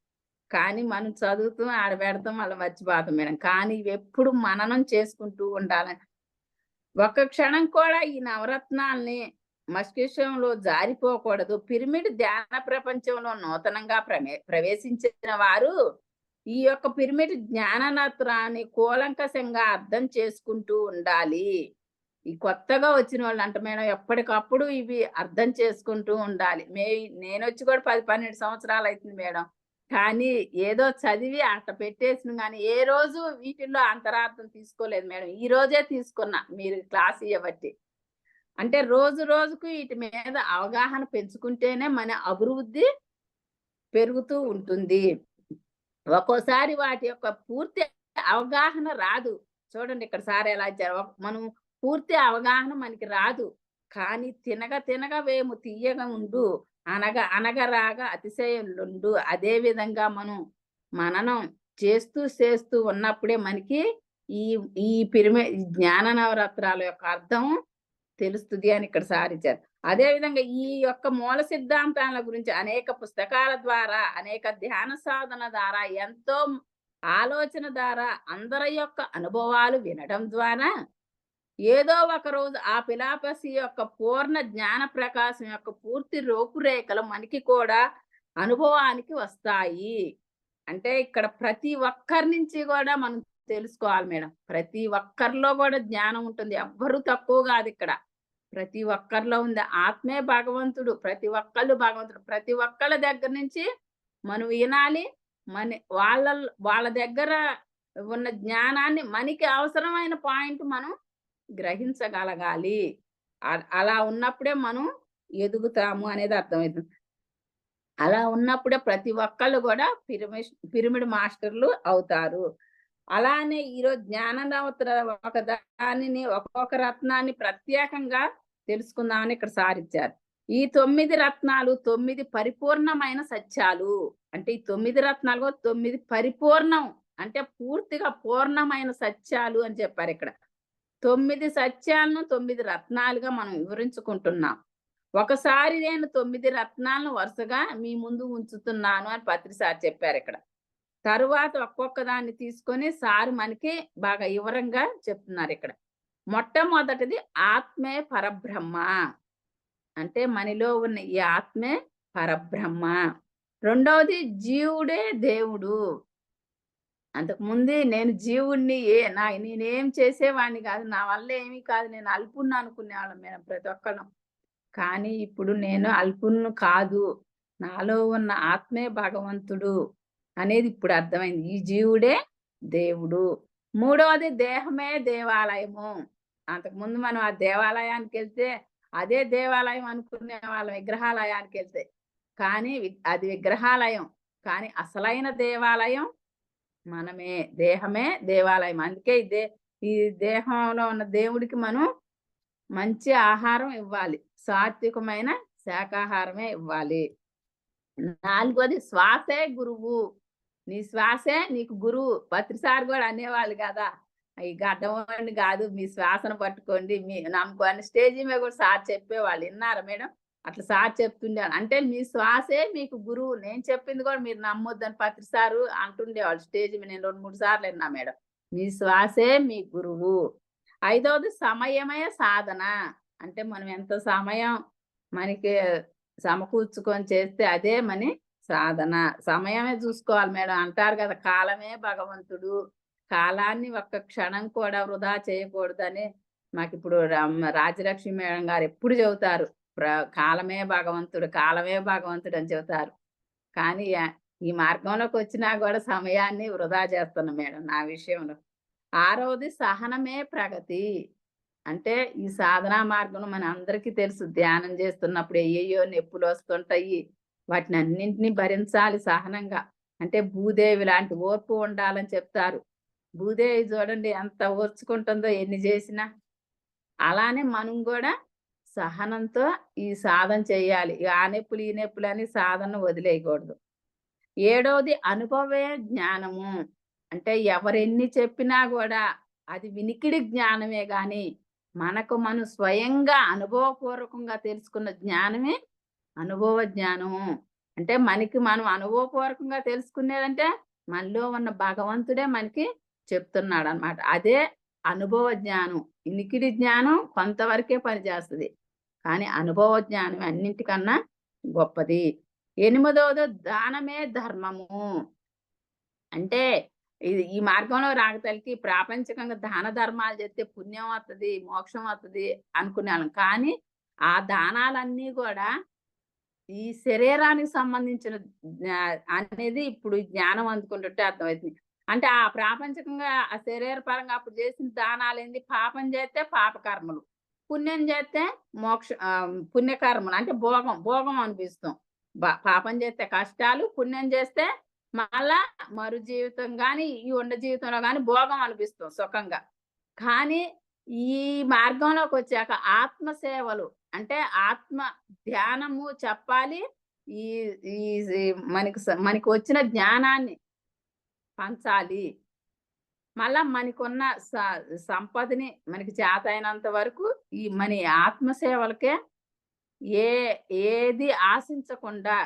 కానీ మనం చదువుతూ ఆడబెడతాం మళ్ళీ మర్చిపోతాం మేడం. కానీ ఇవి ఎప్పుడు మననం చేసుకుంటూ ఉండాలని ఒక్క క్షణం కూడా ఈ నవరత్నాల్ని మస్తిష్కంలో జారిపోకూడదు. పిరమిడ్ ధ్యాన ప్రపంచంలో నూతనంగా ప్రవేశించిన వారు ఈ యొక్క పిరమిడ్ జ్ఞాననత్రాన్ని కూలంకషంగా అర్థం చేసుకుంటూ ఉండాలి. ఈ కొత్తగా వచ్చిన వాళ్ళు అంట మేడం ఎప్పటికప్పుడు ఇవి అర్థం చేసుకుంటూ ఉండాలి. నేనొచ్చి కూడా 10, 12 సంవత్సరాలు అవుతుంది మేడం. కానీ ఏదో చదివి అట్ట పెట్టేసిన కానీ ఏ రోజు వీటిల్లో అంతరార్థం తీసుకోలేదు మేడం. ఈ రోజే తీసుకున్నా మీరు క్లాస్ ఇవ్వబట్టి. అంటే రోజు రోజుకు వీటి మీద అవగాహన పెంచుకుంటేనే మన అభివృద్ధి పెరుగుతూ ఉంటుంది. ఒక్కోసారి వాటి యొక్క పూర్తి అవగాహన రాదు. చూడండి ఇక్కడ సార్ ఎలా ఇచ్చారు. మనం పూర్తి అవగాహన మనకి రాదు. కానీ తినగ తినగ వేము తీయగా ఉండు అనగ అనగరాగా అతిశయంలుండు. అదే విధంగా మనం మననం చేస్తూ ఉన్నప్పుడే మనకి ఈ ఈ జ్ఞాన నవరత్నాల యొక్క అర్థం తెలుస్తుంది అని ఇక్కడ సారిచ్చారు. అదే విధంగా ఈ యొక్క మూల సిద్ధాంతాల గురించి అనేక పుస్తకాల ద్వారా అనేక ధ్యాన సాధన ద్వారా ఎంతో ఆలోచన ద్వారా అందరి యొక్క అనుభవాలు వినడం ద్వారా ఏదో ఒక రోజు ఆ పిలాపసి యొక్క పూర్ణ జ్ఞాన ప్రకాశం యొక్క పూర్తి రూపురేఖలు మనకి కూడా అనుభవానికి వస్తాయి. అంటే ఇక్కడ ప్రతి ఒక్కరి నుంచి కూడా మనం తెలుసుకోవాలి మేడం. ప్రతి ఒక్కరిలో కూడా జ్ఞానం ఉంటుంది. ఎవ్వరు తక్కువ కాదు ఇక్కడ. ప్రతి ఒక్కరిలో ఉంది. ఆత్మే భగవంతుడు. ప్రతి ఒక్కళ్ళు భగవంతుడు. ప్రతి ఒక్కళ్ళ దగ్గర నుంచి మనం వినాలి. మన వాళ్ళ దగ్గర ఉన్న జ్ఞానాన్ని మనకి అవసరమైన పాయింట్ మనం గ్రహించగలగాలి. అలా ఉన్నప్పుడే మనం ఎదుగుతాము అనేది అర్థమైతుంది. అలా ఉన్నప్పుడే ప్రతి ఒక్కళ్ళు కూడా పిరమిడ్ మాస్టర్లు అవుతారు. అలానే ఈరోజు జ్ఞాననవతర ఒక దానిని ఒక్కొక్క రత్నాన్ని ప్రత్యేకంగా తెలుసుకుందామని ఇక్కడ సారిచ్చారు. ఈ 9 రత్నాలు 9 పరిపూర్ణమైన సత్యాలు. అంటే ఈ 9 రత్నాలు 9 పరిపూర్ణం అంటే పూర్తిగా పూర్ణమైన సత్యాలు అని చెప్పారు ఇక్కడ. 9 సత్యాలను 9 రత్నాలుగా మనం వివరించుకుంటున్నాం. ఒకసారి నేను 9 రత్నాలను వరుసగా మీ ముందు ఉంచుతున్నాను అని పత్రి సార్ చెప్పారు ఇక్కడ. తరువాత ఒక్కొక్క దాన్ని తీసుకొని సార్ మనకి బాగా వివరంగా చెప్తున్నారు ఇక్కడ. మొట్టమొదటిది ఆత్మే పరబ్రహ్మ. అంటే మనలో ఉన్న ఈ ఆత్మే పరబ్రహ్మ. రెండవది జీవుడే దేవుడు. అంతకుముందే నేను జీవుణ్ణి నేనేం చేసేవాడిని కాదు. నా వల్ల ఏమీ కాదు. నేను అల్పుణ్ణి అనుకునేవాళ్ళం మేము ప్రతి ఒక్కళ్ళం. కానీ ఇప్పుడు నేను అల్పుణ్ణి కాదు. నాలో ఉన్న ఆత్మే భగవంతుడు అనేది ఇప్పుడు అర్థమైంది. ఈ జీవుడే దేవుడు. మూడవది దేహమే దేవాలయము. అంతకుముందు మనం ఆ దేవాలయానికి వెళ్తే అదే దేవాలయం అనుకునే వాళ్ళం విగ్రహాలయానికి వెళ్తే. కానీ అది విగ్రహాలయం. కానీ అసలైన దేవాలయం మనమే. దేహమే దేవాలయం. అందుకే ఈ దేహంలో ఉన్న దేవుడికి మనం మంచి ఆహారం ఇవ్వాలి. సాత్వికమైన శాకాహారమే ఇవ్వాలి. నాలుగోది శ్వాసే గురువు. నీ శ్వాసే నీకు గురువు. పత్రి సార్ కూడా అనేవాళ్ళు కదా, ఈ గడ్డమని కాదు మీ శ్వాసను పట్టుకోండి మీ నమ్ముకోండి. స్టేజీ మీద కూడా సార్ చెప్పేవాళ్ళు. విన్నారా మేడం? అట్లా సార్ చెప్తుండేవాళ్ళు. అంటే మీ శ్వాసే మీకు గురువు. నేను చెప్పింది కూడా మీరు నమ్మొద్దని పత్రి సారు అంటుండేవాళ్ళు స్టేజ్ మీద. నేను 2, 3 సార్లు విన్నా మేడం. మీ శ్వాసే మీ గురువు. ఐదవది సమయమే సాధన. అంటే మనం ఎంత సమయం మనకి సమకూర్చుకొని చేస్తే అదే మన సాధన. సమయమే చూసుకోవాలి మేడం. అంటారు కదా కాలమే భగవంతుడు. కాలాన్ని ఒక్క క్షణం కూడా వృధా చేయకూడదని మాకిప్పుడు రాజలక్ష్మి మేడం గారు ఎప్పుడు చెబుతారు. కాలమే భగవంతుడు, కాలమే భగవంతుడు అని చెబుతారు. కానీ ఈ మార్గంలోకి వచ్చినా కూడా సమయాన్ని వృధా చేస్తున్నాం మేడం నా విషయంలో. ఆరవది సహనమే ప్రగతి. అంటే ఈ సాధనా మార్గంలో మన అందరికీ తెలుసు. ధ్యానం చేస్తున్నప్పుడు అయ్యయ్యో నొప్పులు వస్తుంటాయి. వాటిని అన్నింటినీ భరించాలి సహనంగా. అంటే భూదేవి లాంటి ఓర్పు ఉండాలని చెప్తారు. భూదేవి చూడండి ఎంత ఓర్చుకుంటుందో ఎన్ని చేసినా. అలానే మనం కూడా సహనంతో ఈ సాధన చేయాలి. ఆ నొప్పులు ఈ నొప్పులు అని సాధన వదిలేయకూడదు. ఏడవది అనుభవే జ్ఞానము. అంటే ఎవరెన్ని చెప్పినా కూడా అది వినికిడి జ్ఞానమే గాని మనకు మనం స్వయంగా అనుభవపూర్వకంగా తెలుసుకున్న జ్ఞానమే అనుభవ జ్ఞానము. అంటే మనకి మనం అనుభవపూర్వకంగా తెలుసుకునేదంటే మనలో ఉన్న భగవంతుడే మనకి చెప్తున్నాడు అన్నమాట. అదే అనుభవ జ్ఞానం. వినికిడి జ్ఞానం కొంతవరకే పనిచేస్తుంది. కానీ అనుభవ జ్ఞానం అన్నింటికన్నా గొప్పది. ఎనిమిదవది దానమే ధర్మము. అంటే ఈ మార్గంలో రాగతలకి ప్రాపంచికంగా దాన ధర్మాలు చేస్తే పుణ్యం వస్తుంది, మోక్షం వస్తుంది అనుకునేవాళ్ళం. కానీ ఆ దానాలన్నీ కూడా ఈ శరీరానికి సంబంధించిన అనేది ఇప్పుడు జ్ఞానం అందుకుంటుంటే అర్థమవుతుంది. అంటే ఆ ప్రాపంచికంగా ఆ శరీర పరంగా అప్పుడు చేసిన దానాలు ఏంది? పాపం చేస్తే పాపకర్మలు, పుణ్యం చేస్తే పుణ్యకర్మలు. అంటే భోగం అనిపిస్తాం. పాపం చేస్తే కష్టాలు, పుణ్యం చేస్తే మళ్ళా మరు జీవితం గాని ఈ ఉండ జీవితంలో గాని భోగం అనిపిస్తాం సుఖంగా. కానీ ఈ మార్గంలోకి వచ్చాక ఆత్మ సేవలు అంటే ఆత్మ ధ్యానము చెప్పాలి. ఈ ఈ మనకి వచ్చిన జ్ఞానాన్ని పంచాలి. మళ్ళా మనకున్న సంపదని మనకి చేతైనంత వరకు ఈ మన ఆత్మ సేవలకే ఏది ఆశించకుండా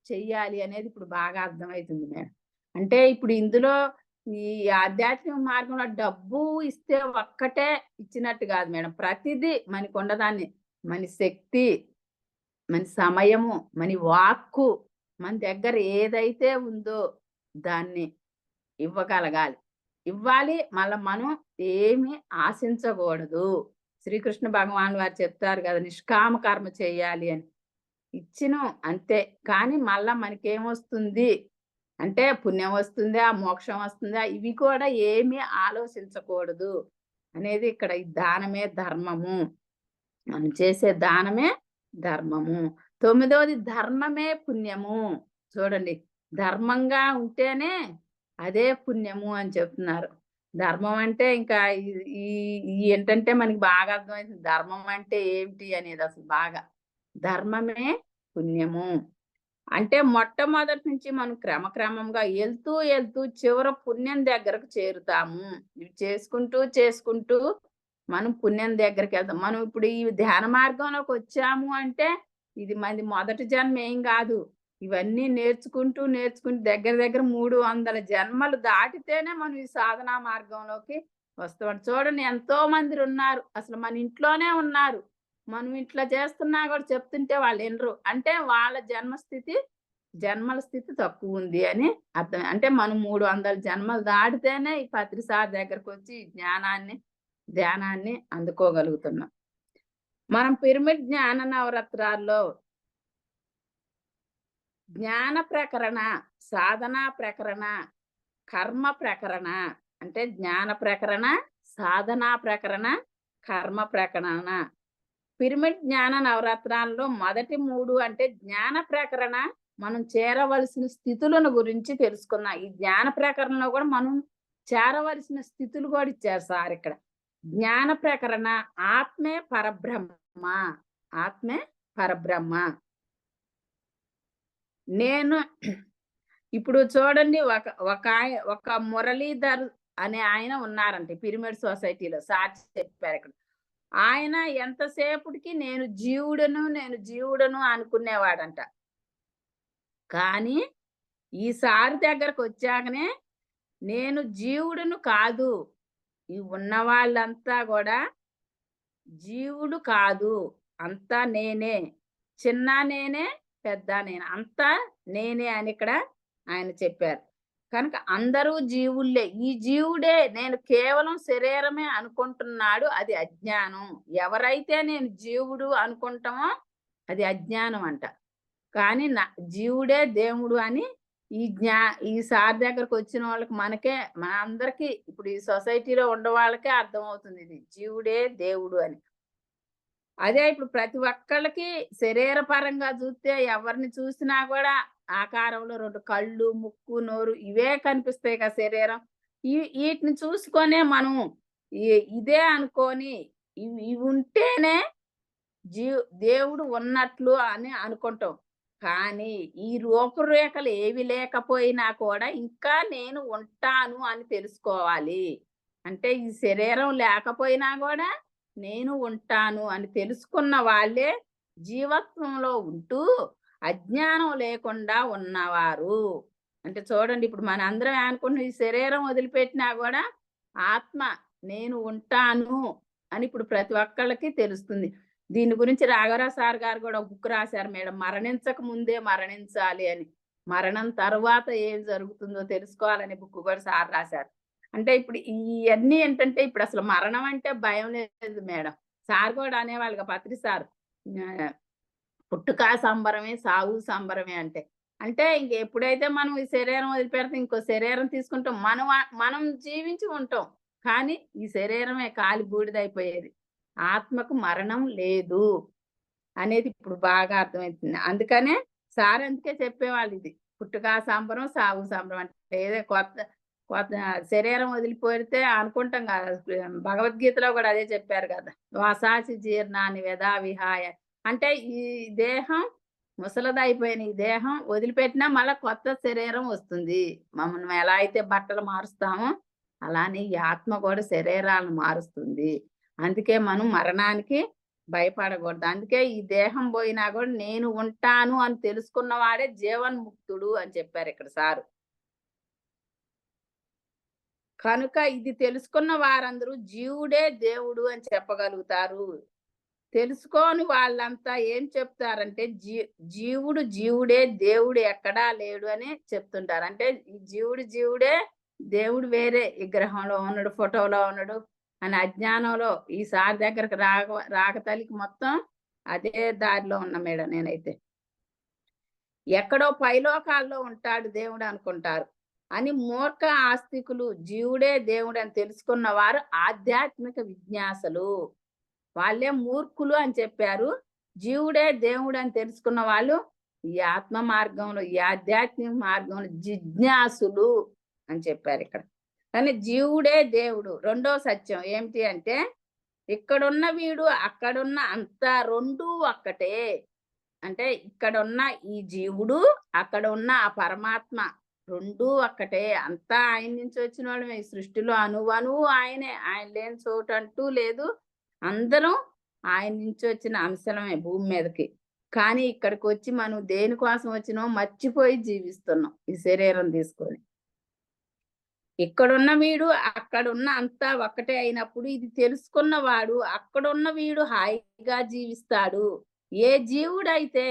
చెయ్యాలి అనేది ఇప్పుడు బాగా అర్థమవుతుంది మేడం. అంటే ఇప్పుడు ఇందులో ఈ ఆధ్యాత్మిక మార్గంలో డబ్బు ఇస్తే ఒక్కటే ఇచ్చినట్టు కాదు మేడం. ప్రతిదీ మనకుండదాన్ని మన శక్తి, మన సమయము, మన వాక్కు, మన దగ్గర ఏదైతే ఉందో దాన్ని ఇవ్వగలగాలి. ఇవ్వాలి. మళ్ళా మనం ఏమి ఆశించకూడదు. శ్రీకృష్ణ భగవానులు వారు చెప్తారు గదా! నిష్కామ కర్మ చేయాలి అని. ఇచ్చినం అంతే. కానీ మళ్ళా మనకేమొస్తుంది అంటే పుణ్యం వస్తుందా? మోక్షం వస్తుందా? ఇవి కూడా ఏమీ ఆలోచించకూడదు అనేది ఇక్కడ ఈ దానమే ధర్మము. మనం చేసే దానమే ధర్మము. తొమ్మిదవది ధర్మమే పుణ్యము. చూడండి. ధర్మంగా ఉంటేనే అదే పుణ్యము అని చెప్తున్నారు. ధర్మం అంటే ఇంకా ఈ ఈ ఈ ఏంటంటే మనకి బాగా అర్థమైంది. ధర్మం అంటే ఏమిటి అనేది అసలు బాగా. ధర్మమే పుణ్యము. అంటే మొట్టమొదటి నుంచి మనం క్రమక్రమంగా ఎళ్తూ చివర పుణ్యం దగ్గరకు చేరుతాము. ఇవి చేసుకుంటూ మనం పుణ్యం దగ్గరికెళ్తాం. మనం ఇప్పుడు ఈ ధ్యాన మార్గంలోకొచ్చాము అంటే ఇది మనది మొదటి జన్మ ఏం గాదు. ఇవన్నీ నేర్చుకుంటూ దగ్గర దగ్గర 300 జన్మలు దాటితేనే మనం ఈ సాధనా మార్గంలోకి వస్తాం. చూడండి ఎంతో మందిరున్నారు. అసలు మన ఇంట్లోనే ఉన్నారు. మనం ఇట్లా చేస్తున్నా గూడా చెప్తుంటే వాళ్ళినరు. అంటే వాళ్ళ జన్మల స్థితి తక్కువుంది అని అర్థం. అంటే మనం 300 జన్మలు దాటితేనే ఈ పత్రిసార్ దగ్గరకొచ్చి ఈ ధ్యానాన్ని అందుకోగలుగుతున్నాం. మనం పిరమిడ్ జ్ఞాన నవరత్నాల్లో జ్ఞాన ప్రకరణ, సాధనా ప్రకరణ, కర్మ ప్రకరణ అంటే జ్ఞాన ప్రకరణ, సాధనా ప్రకరణ, కర్మ ప్రకరణ. పిరమిడ్ జ్ఞాన నవరత్నాల్లో మొదటి 3 అంటే జ్ఞాన ప్రకరణ మనం చేరవలసిన స్థితులను గురించి తెలుసుకున్నాం. ఈ జ్ఞాన ప్రకరణలో కూడా మనం చేరవలసిన స్థితులు కూడా ఇచ్చారు సార్ ఇక్కడ. జ్ఞాన ప్రకరణ ఆత్మే పరబ్రహ్మ. ఆత్మే పరబ్రహ్మ. నేను ఇప్పుడు చూడండి ఒక మురళీధర్ అనే ఆయన ఉన్నారంట పిరమిడ్ సొసైటీలో సార్ చెప్పారు ఇక్కడ. ఆయన ఎంతసేపటికి నేను జీవుడను అనుకునేవాడంట. కానీ ఈసారి దగ్గరకొచ్చాకనే నేను జీవుడును కాదు. ఈ ఉన్నవాళ్ళంతా గూడా జీవుడు కాదు. అంతా నేనే. చిన్న నేనే, పెద్ద నేనే. అంతా నేనే అని ఇక్కడ ఆయన చెప్పారు. కనుక అందరూ జీవుల్లే. ఈ జీవుడే నేను కేవలం శరీరమే అనుకుంటున్నాడు. అది అజ్ఞానం. ఎవరైతే నేను జీవుడు అనుకుంటామో అది అజ్ఞానం అంట. కానీ జీవుడే దేవుడు అని ఈ సార్ దగ్గరకొచ్చిన వాళ్ళకి మనందరికీ ఇప్పుడు ఈ సొసైటీలో ఉండవాళ్ళకే అర్థమవుతుంది ఇది. జీవుడే దేవుడు అని. అదే ఇప్పుడు ప్రతి ఒక్కళ్ళకి శరీరపరంగా చూస్తే ఎవరిని చూసినా కూడా ఆకారంలో 2 కళ్ళు, ముక్కు, నోరు ఇవే కనిపిస్తాయి కదా శరీరం. ఈటిని చూసుకొనే మనం ఇదే అనుకోని ఇవి ఉంటేనే దేవుడు ఉన్నట్లు అని అనుకుంటాం. కానీ ఈ రూపురేఖలు ఏవి లేకపోయినా కూడా ఇంకా నేను ఉంటాను అని తెలుసుకోవాలి. అంటే ఈ శరీరం లేకపోయినా గూడా నేను ఉంటాను అని తెలుసుకున్న వాళ్ళే జీవత్వంలో ఉంటూ అజ్ఞానం లేకుండా ఉన్నవారు. అంటే చూడండి ఇప్పుడు మనందరం అనుకుంటున్నాం ఈ శరీరం వదిలిపెట్టినా గూడా ఆత్మ నేను ఉంటాను అని ఇప్పుడు ప్రతి ఒక్కళ్ళకి తెలుస్తుంది. దీని గురించి రాఘవరావు సార్ గారు గూడా ఒక బుక్ రాశారు మేడం. మరణించక ముందే మరణించాలి అని. మరణం తరువాత ఏం జరుగుతుందో తెలుసుకోవాలనే బుక్ కూడా సార్ రాశారు. అంటే ఇప్పుడు ఇయన్నీ ఏంటంటే ఇప్పుడసలు మరణం అంటే భయం లేదు మేడం. సార్ కూడా అనేవాళ్ళుగా పత్రి సార్. ఆహ్, పుట్టుక సంబరమే, సావు సంబరమే అంటే. అంటే ఎప్పుడైతే మనం ఈ శరీరం వదిలిపెడితే ఇంకో శరీరం తీసుకుంటాం. మనం జీవించి ఉంటాం. కానీ ఈ శరీరమే కాలి బూడిదైపోయేది. ఆత్మకు మరణం లేదు అనేది ఇప్పుడు బాగా అర్థమైతుంది. అందుకనే సార్ అందుకే చెప్పేవాళ్ళిది. పుట్టుక సంబరం, సావు సంబరం అంటే ఏదో కొత్త కొత్త శరీరం వదిలిపోతే అనుకుంటాం కదా! భగవద్గీతలో కూడా అదే చెప్పారు కదా! వాసాసి జీర్ణాని వ్యధా విహాయ. అంటే ఈ దేహం ముసలదయిపోయిన ఈ దేహం వదిలిపెట్టినా మళ్ళా కొత్త శరీరం వస్తుంది. మనం ఎలా అయితే బట్టలు మారుస్తామో అలానే ఈ ఆత్మ కూడా శరీరాలను మారుస్తుంది. అందుకే మనం మరణానికి భయపడకూడదు. అందుకే ఈ దేహం పోయినా కూడా నేను ఉంటాను అని తెలుసుకున్నవాడే జీవన్ముక్తుడు అని చెప్పారు ఇక్కడ సారు. కనుక ఇది తెలుసుకున్న వారందరూ జీవుడే దేవుడు అని చెప్పగలుగుతారు. తెలుసుకోని వాళ్ళంతా ఏం చెప్తారంటే జీవుడు జీవుడే, దేవుడు ఎక్కడా లేడు అని చెప్తుంటారు. అంటే ఈ జీవుడు జీవుడే, దేవుడు వేరే విగ్రహంలో ఉన్నాడు, ఫోటోలో ఉన్నాడు అని అజ్ఞానంలో ఈ సార్ దగ్గరకు రాకతలికి మొత్తం అదే దారిలో ఉన్నా మేడం నేనైతే. ఎక్కడో పైలోకాల్లో ఉంటాడు దేవుడు అనుకుంటారు అని మూర్ఖ ఆస్తికులు జీవుడే దేవుడు అని తెలుసుకున్న వారు ఆధ్యాత్మిక విజ్ఞాసలు. వాళ్ళే మూర్ఖులు అని చెప్పారు. జీవుడే దేవుడు అని తెలుసుకున్న వాళ్ళు ఈ ఆత్మ మార్గంలో, ఈ ఆధ్యాత్మిక మార్గంలో జిజ్ఞాసులు అని చెప్పారు ఇక్కడ. కానీ జీవుడే దేవుడు. రెండో సత్యం ఏమిటి అంటే ఇక్కడున్న వీడు అక్కడున్న అంతా రెండూ ఒక్కటే. అంటే ఇక్కడున్న ఈ జీవుడు, అక్కడ ఉన్న ఆ పరమాత్మ రెండూ ఒక్కటే. అంతా ఆయన నుంచి వచ్చిన వాళ్ళమే. ఈ సృష్టిలో అణువణువు ఆయనే. ఆయన లేని చోటు అంటూ లేదు. అందరం ఆయన నుంచి వచ్చిన అంశలమే భూమి మీదకి. కానీ ఇక్కడికి వచ్చి మనం దేనికోసం వచ్చినామో మర్చిపోయి జీవిస్తున్నాం ఈ శరీరం తీసుకొని. ఇక్కడున్న వీడు అక్కడున్న అంతా ఒక్కటే అయినప్పుడు ఇది తెలుసుకున్నవాడు అక్కడున్న వీడు హాయిగా జీవిస్తాడు. ఏ జీవుడైతే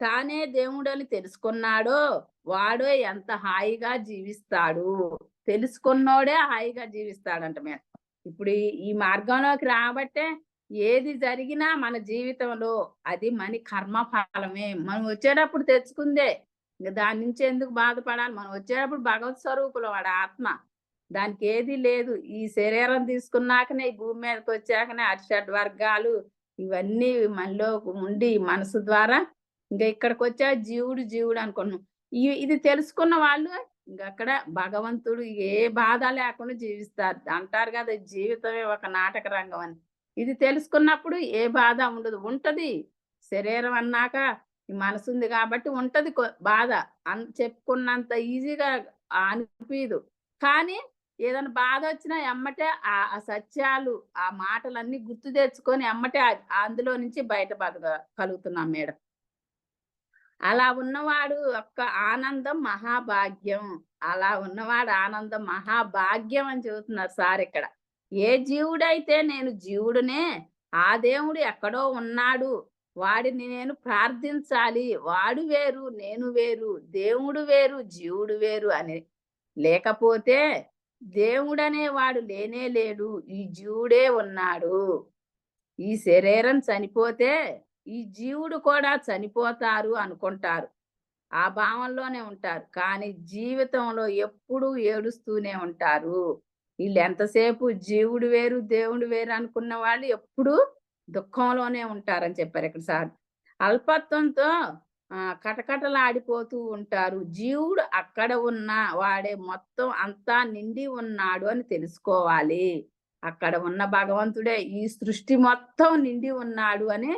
తానే దేవుడని తెలుసుకున్నాడో వాడే ఎంత హాయిగా జీవిస్తాడు. తెలుసుకున్నోడే హాయిగా జీవిస్తాడంట మేడం. ఇప్పుడు ఈ మార్గంలోకి రాబట్టే ఏది జరిగినా మన జీవితంలో అది మన కర్మ ఫలమే. మనం వచ్చేటప్పుడు తెచ్చుకుందే. ఇంక దాని నుంచి ఎందుకు బాధపడాలి? మనం వచ్చేటప్పుడు భగవత్ స్వరూపులు వాడు ఆత్మ. దానికి ఏది లేదు. ఈ శరీరం తీసుకున్నాకనే ఈ భూమి మీదకి వచ్చాకనే అరిషడ్ వర్గాలు ఇవన్నీ మనలో ఉండి మనసు ద్వారా ఇంకా ఇక్కడికి వచ్చా జీవుడు జీవుడు అనుకున్నాం. ఇది తెలుసుకున్న వాళ్ళు ఇంకక్కడ భగవంతుడు ఏ బాధ లేకుండా జీవిస్తారు అంటారు కదా, జీవితమే ఒక నాటక రంగం అని. ఇది తెలుసుకున్నప్పుడు ఏ బాధ ఉండదు. ఉంటది శరీరం అన్నాక ఈ మనసు ఉంది కాబట్టి ఉంటది బాధ. చెప్పుకున్నంత ఈజీగా అనిపించదు. కానీ ఏదైనా బాధ వచ్చినా ఎమ్మటే ఆ సత్యాలు ఆ మాటలన్నీ గుర్తు తెచ్చుకొని ఎమ్మటే అందులో నుంచి బయటపడగలుగుతున్నాం మేడం. అలా ఉన్నవాడు యొక్క ఆనందం మహాభాగ్యం. అలా ఉన్నవాడు ఆనందం మహాభాగ్యం అని చెబుతున్నారు సార్ ఇక్కడ. ఏ జీవుడైతే నేను జీవుడునే, ఆ దేవుడు ఎక్కడో ఉన్నాడు, వాడిని నేను ప్రార్థించాలి, వాడు వేరు నేను వేరు, దేవుడు వేరు జీవుడు వేరు అని లేకపోతే దేవుడనే వాడు లేనే లేడు, ఈ జీవుడే ఉన్నాడు. ఈ శరీరం చనిపోతే ఈ జీవుడు కూడా చనిపోతారు అనుకుంటారు. ఆ భావంలోనే ఉంటారు. కానీ జీవితంలో ఎప్పుడూ ఏడుస్తూనే ఉంటారు. వీళ్ళు ఎంతసేపు జీవుడు వేరు దేవుడు వేరు అనుకున్న వాళ్ళు ఎప్పుడూ దుఃఖంలోనే ఉంటారని చెప్పారు ఇక్కడ సార్. అల్పత్వంతో కటకటలాడిపోతూ ఉంటారు. జీవుడు అక్కడ ఉన్న వాడే మొత్తం అంతా నిండి ఉన్నాడు అని తెలుసుకోవాలి. అక్కడ ఉన్న భగవంతుడే ఈ సృష్టి మొత్తం నిండి ఉన్నాడు అని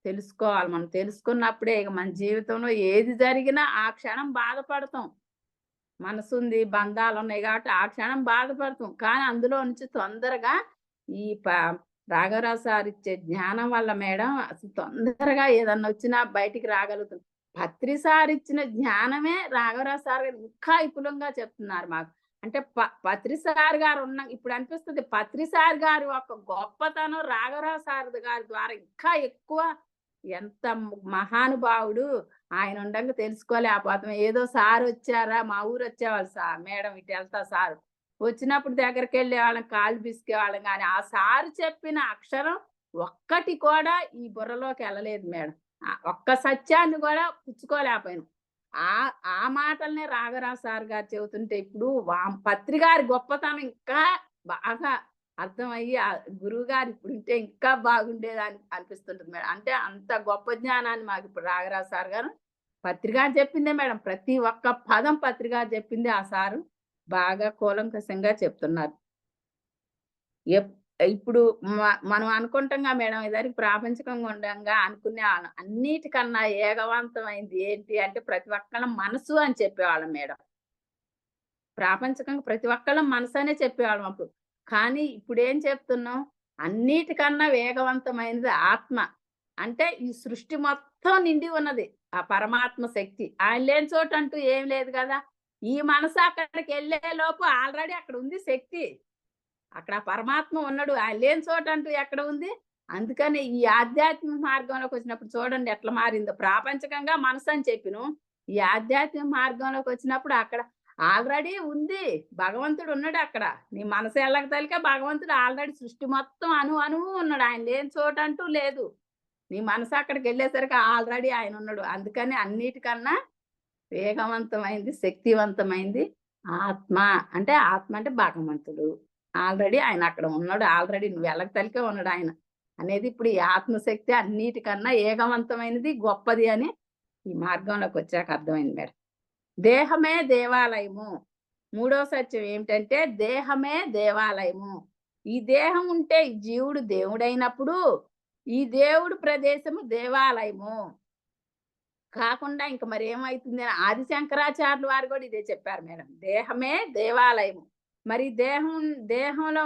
తెలుసుకోవాలి. మనం తెలుసుకున్నప్పుడే ఇక మన జీవితంలో ఏది జరిగినా ఆ క్షణం బాధపడతాం. మనసుంది, బంధాలు ఉన్నాయి కాబట్టి ఆ క్షణం బాధపడతాం. కానీ అందులో నుంచి తొందరగా ఈ రాఘవరావు సార్ ఇచ్చే జ్ఞానం వల్ల మేడం అసలు తొందరగా ఏదన్నా వచ్చినా బయటికి రాగలుగుతాం. పత్రి సార్ ఇచ్చిన జ్ఞానమే రాఘవరావు సార్ గారు ఇంకా విపులంగా చెప్తున్నారు మాకు. అంటే పత్రి సార్ గారు ఇప్పుడు అనిపిస్తుంది పత్రి సార్ గారి ఒక గొప్పతనం రాఘవరావు సార్ గారి ద్వారా ఇంకా ఎక్కువ. ఎంత మహానుభావుడు, ఆయన ఉండంగా తెలుసుకోలేకపోతాం. ఏదో సార్ వచ్చారా, మా ఊరు వచ్చేవాళ్ళు సార్, మేడం ఇటు వెళ్తా సారు వచ్చినప్పుడు దగ్గరికి వెళ్ళే వాళ్ళం, కాళ్ళు బిసికేవాళ్ళం. కానీ ఆ సారు చెప్పిన అక్షరం ఒక్కటి కూడా ఈ బుర్రలోకి వెళ్ళలేదు మేడం. ఒక్క సత్యాన్ని కూడా పుచ్చుకోలేకపోయాను. ఆ మాటలనే రాఘవరావు సార్ గారు చెబుతుంటే ఇప్పుడు పత్రి గారి గొప్పతనం ఇంకా బాగా అర్థమయ్యి గురువు గారు ఇప్పుడు ఉంటే ఇంకా బాగుండేది అనిపిస్తుంటుంది మేడం. అంటే అంత గొప్ప జ్ఞానాన్ని మాకు ఇప్పుడు రాఘవరావు సార్ గారు పత్రిక చెప్పిందే మేడం. ప్రతి ఒక్క పదం పత్రిక చెప్పింది ఆ సారు బాగా కూలంకషంగా చెప్తున్నారు. ఇప్పుడు మనం అనుకుంటాంగా మేడం, ఇదానికి ప్రాపంచికంగా ఉండంగా అనుకునే వాళ్ళం. అన్నిటికన్నా ఏగవంతమైంది ఏంటి అంటే ప్రతి ఒక్కళ్ళం మనసు అని చెప్పేవాళ్ళం మేడం. ప్రాపంచికంగా ప్రతి ఒక్కళ్ళం మనసు అనే చెప్పేవాళ్ళం అప్పుడు. కానీ ఇప్పుడేం చెప్తున్నాం, అన్నిటికన్నా వేగవంతమైనది ఆత్మ. అంటే ఈ సృష్టి మొత్తం నిండి ఉన్నది ఆ పరమాత్మ శక్తి. ఆయన లేని చోటు అంటూ ఏం లేదు కదా. ఈ మనసు అక్కడికి వెళ్ళే లోపు ఆల్రెడీ అక్కడ ఉంది శక్తి. అక్కడ పరమాత్మ ఉన్నాడు. ఆయన లేని చోట అంటూ ఎక్కడ ఉంది? అందుకని ఈ ఆధ్యాత్మిక మార్గంలోకి వచ్చినప్పుడు చూడండి ఎట్లా మారిందో. ప్రాపంచికంగా మనసు అని చెప్పిను. ఈ ఆధ్యాత్మిక మార్గంలోకి వచ్చినప్పుడు అక్కడ ఆల్రెడీ ఉంది. భగవంతుడు ఉన్నాడు అక్కడ. నీ మనసు ఎల్లక తలికే భగవంతుడు ఆల్రెడీ సృష్టి మొత్తం అణువు ఉన్నాడు. ఆయన లేని చోట అంటూ లేదు. నీ మనసు అక్కడికెళ్ళేసరికి ఆల్రెడీ ఆయన ఉన్నాడు. అందుకని అన్నిటికన్నా వేగవంతమైంది, శక్తివంతమైంది ఆత్మ. అంటే ఆత్మ అంటే భగవంతుడు. ఆల్రెడీ ఆయన అక్కడ ఉన్నాడు. ఆల్రెడీ నువ్వు ఎల్లక తలికే ఉన్నాడు ఆయన. అనేది ఇప్పుడు ఈ ఆత్మశక్తి అన్నిటికన్నా ఏగవంతమైనది, గొప్పది అని ఈ మార్గంలోకి వచ్చాక అర్థమైంది మేడం. దేహమే దేవాలయము. మూడో సత్యం ఏమిటంటే దేహమే దేవాలయము. ఈ దేహం ఉంటే ఈ జీవుడు దేవుడైనప్పుడు ఈ దేవుడు ప్రదేశము దేవాలయము. కాకుండా ఇంక మరి ఏమైతుంది అని ఆది శంకరాచార్యులు వారు కూడా ఇదే చెప్పారు మేడం. దేహమే దేవాలయము. మరి దేహంలో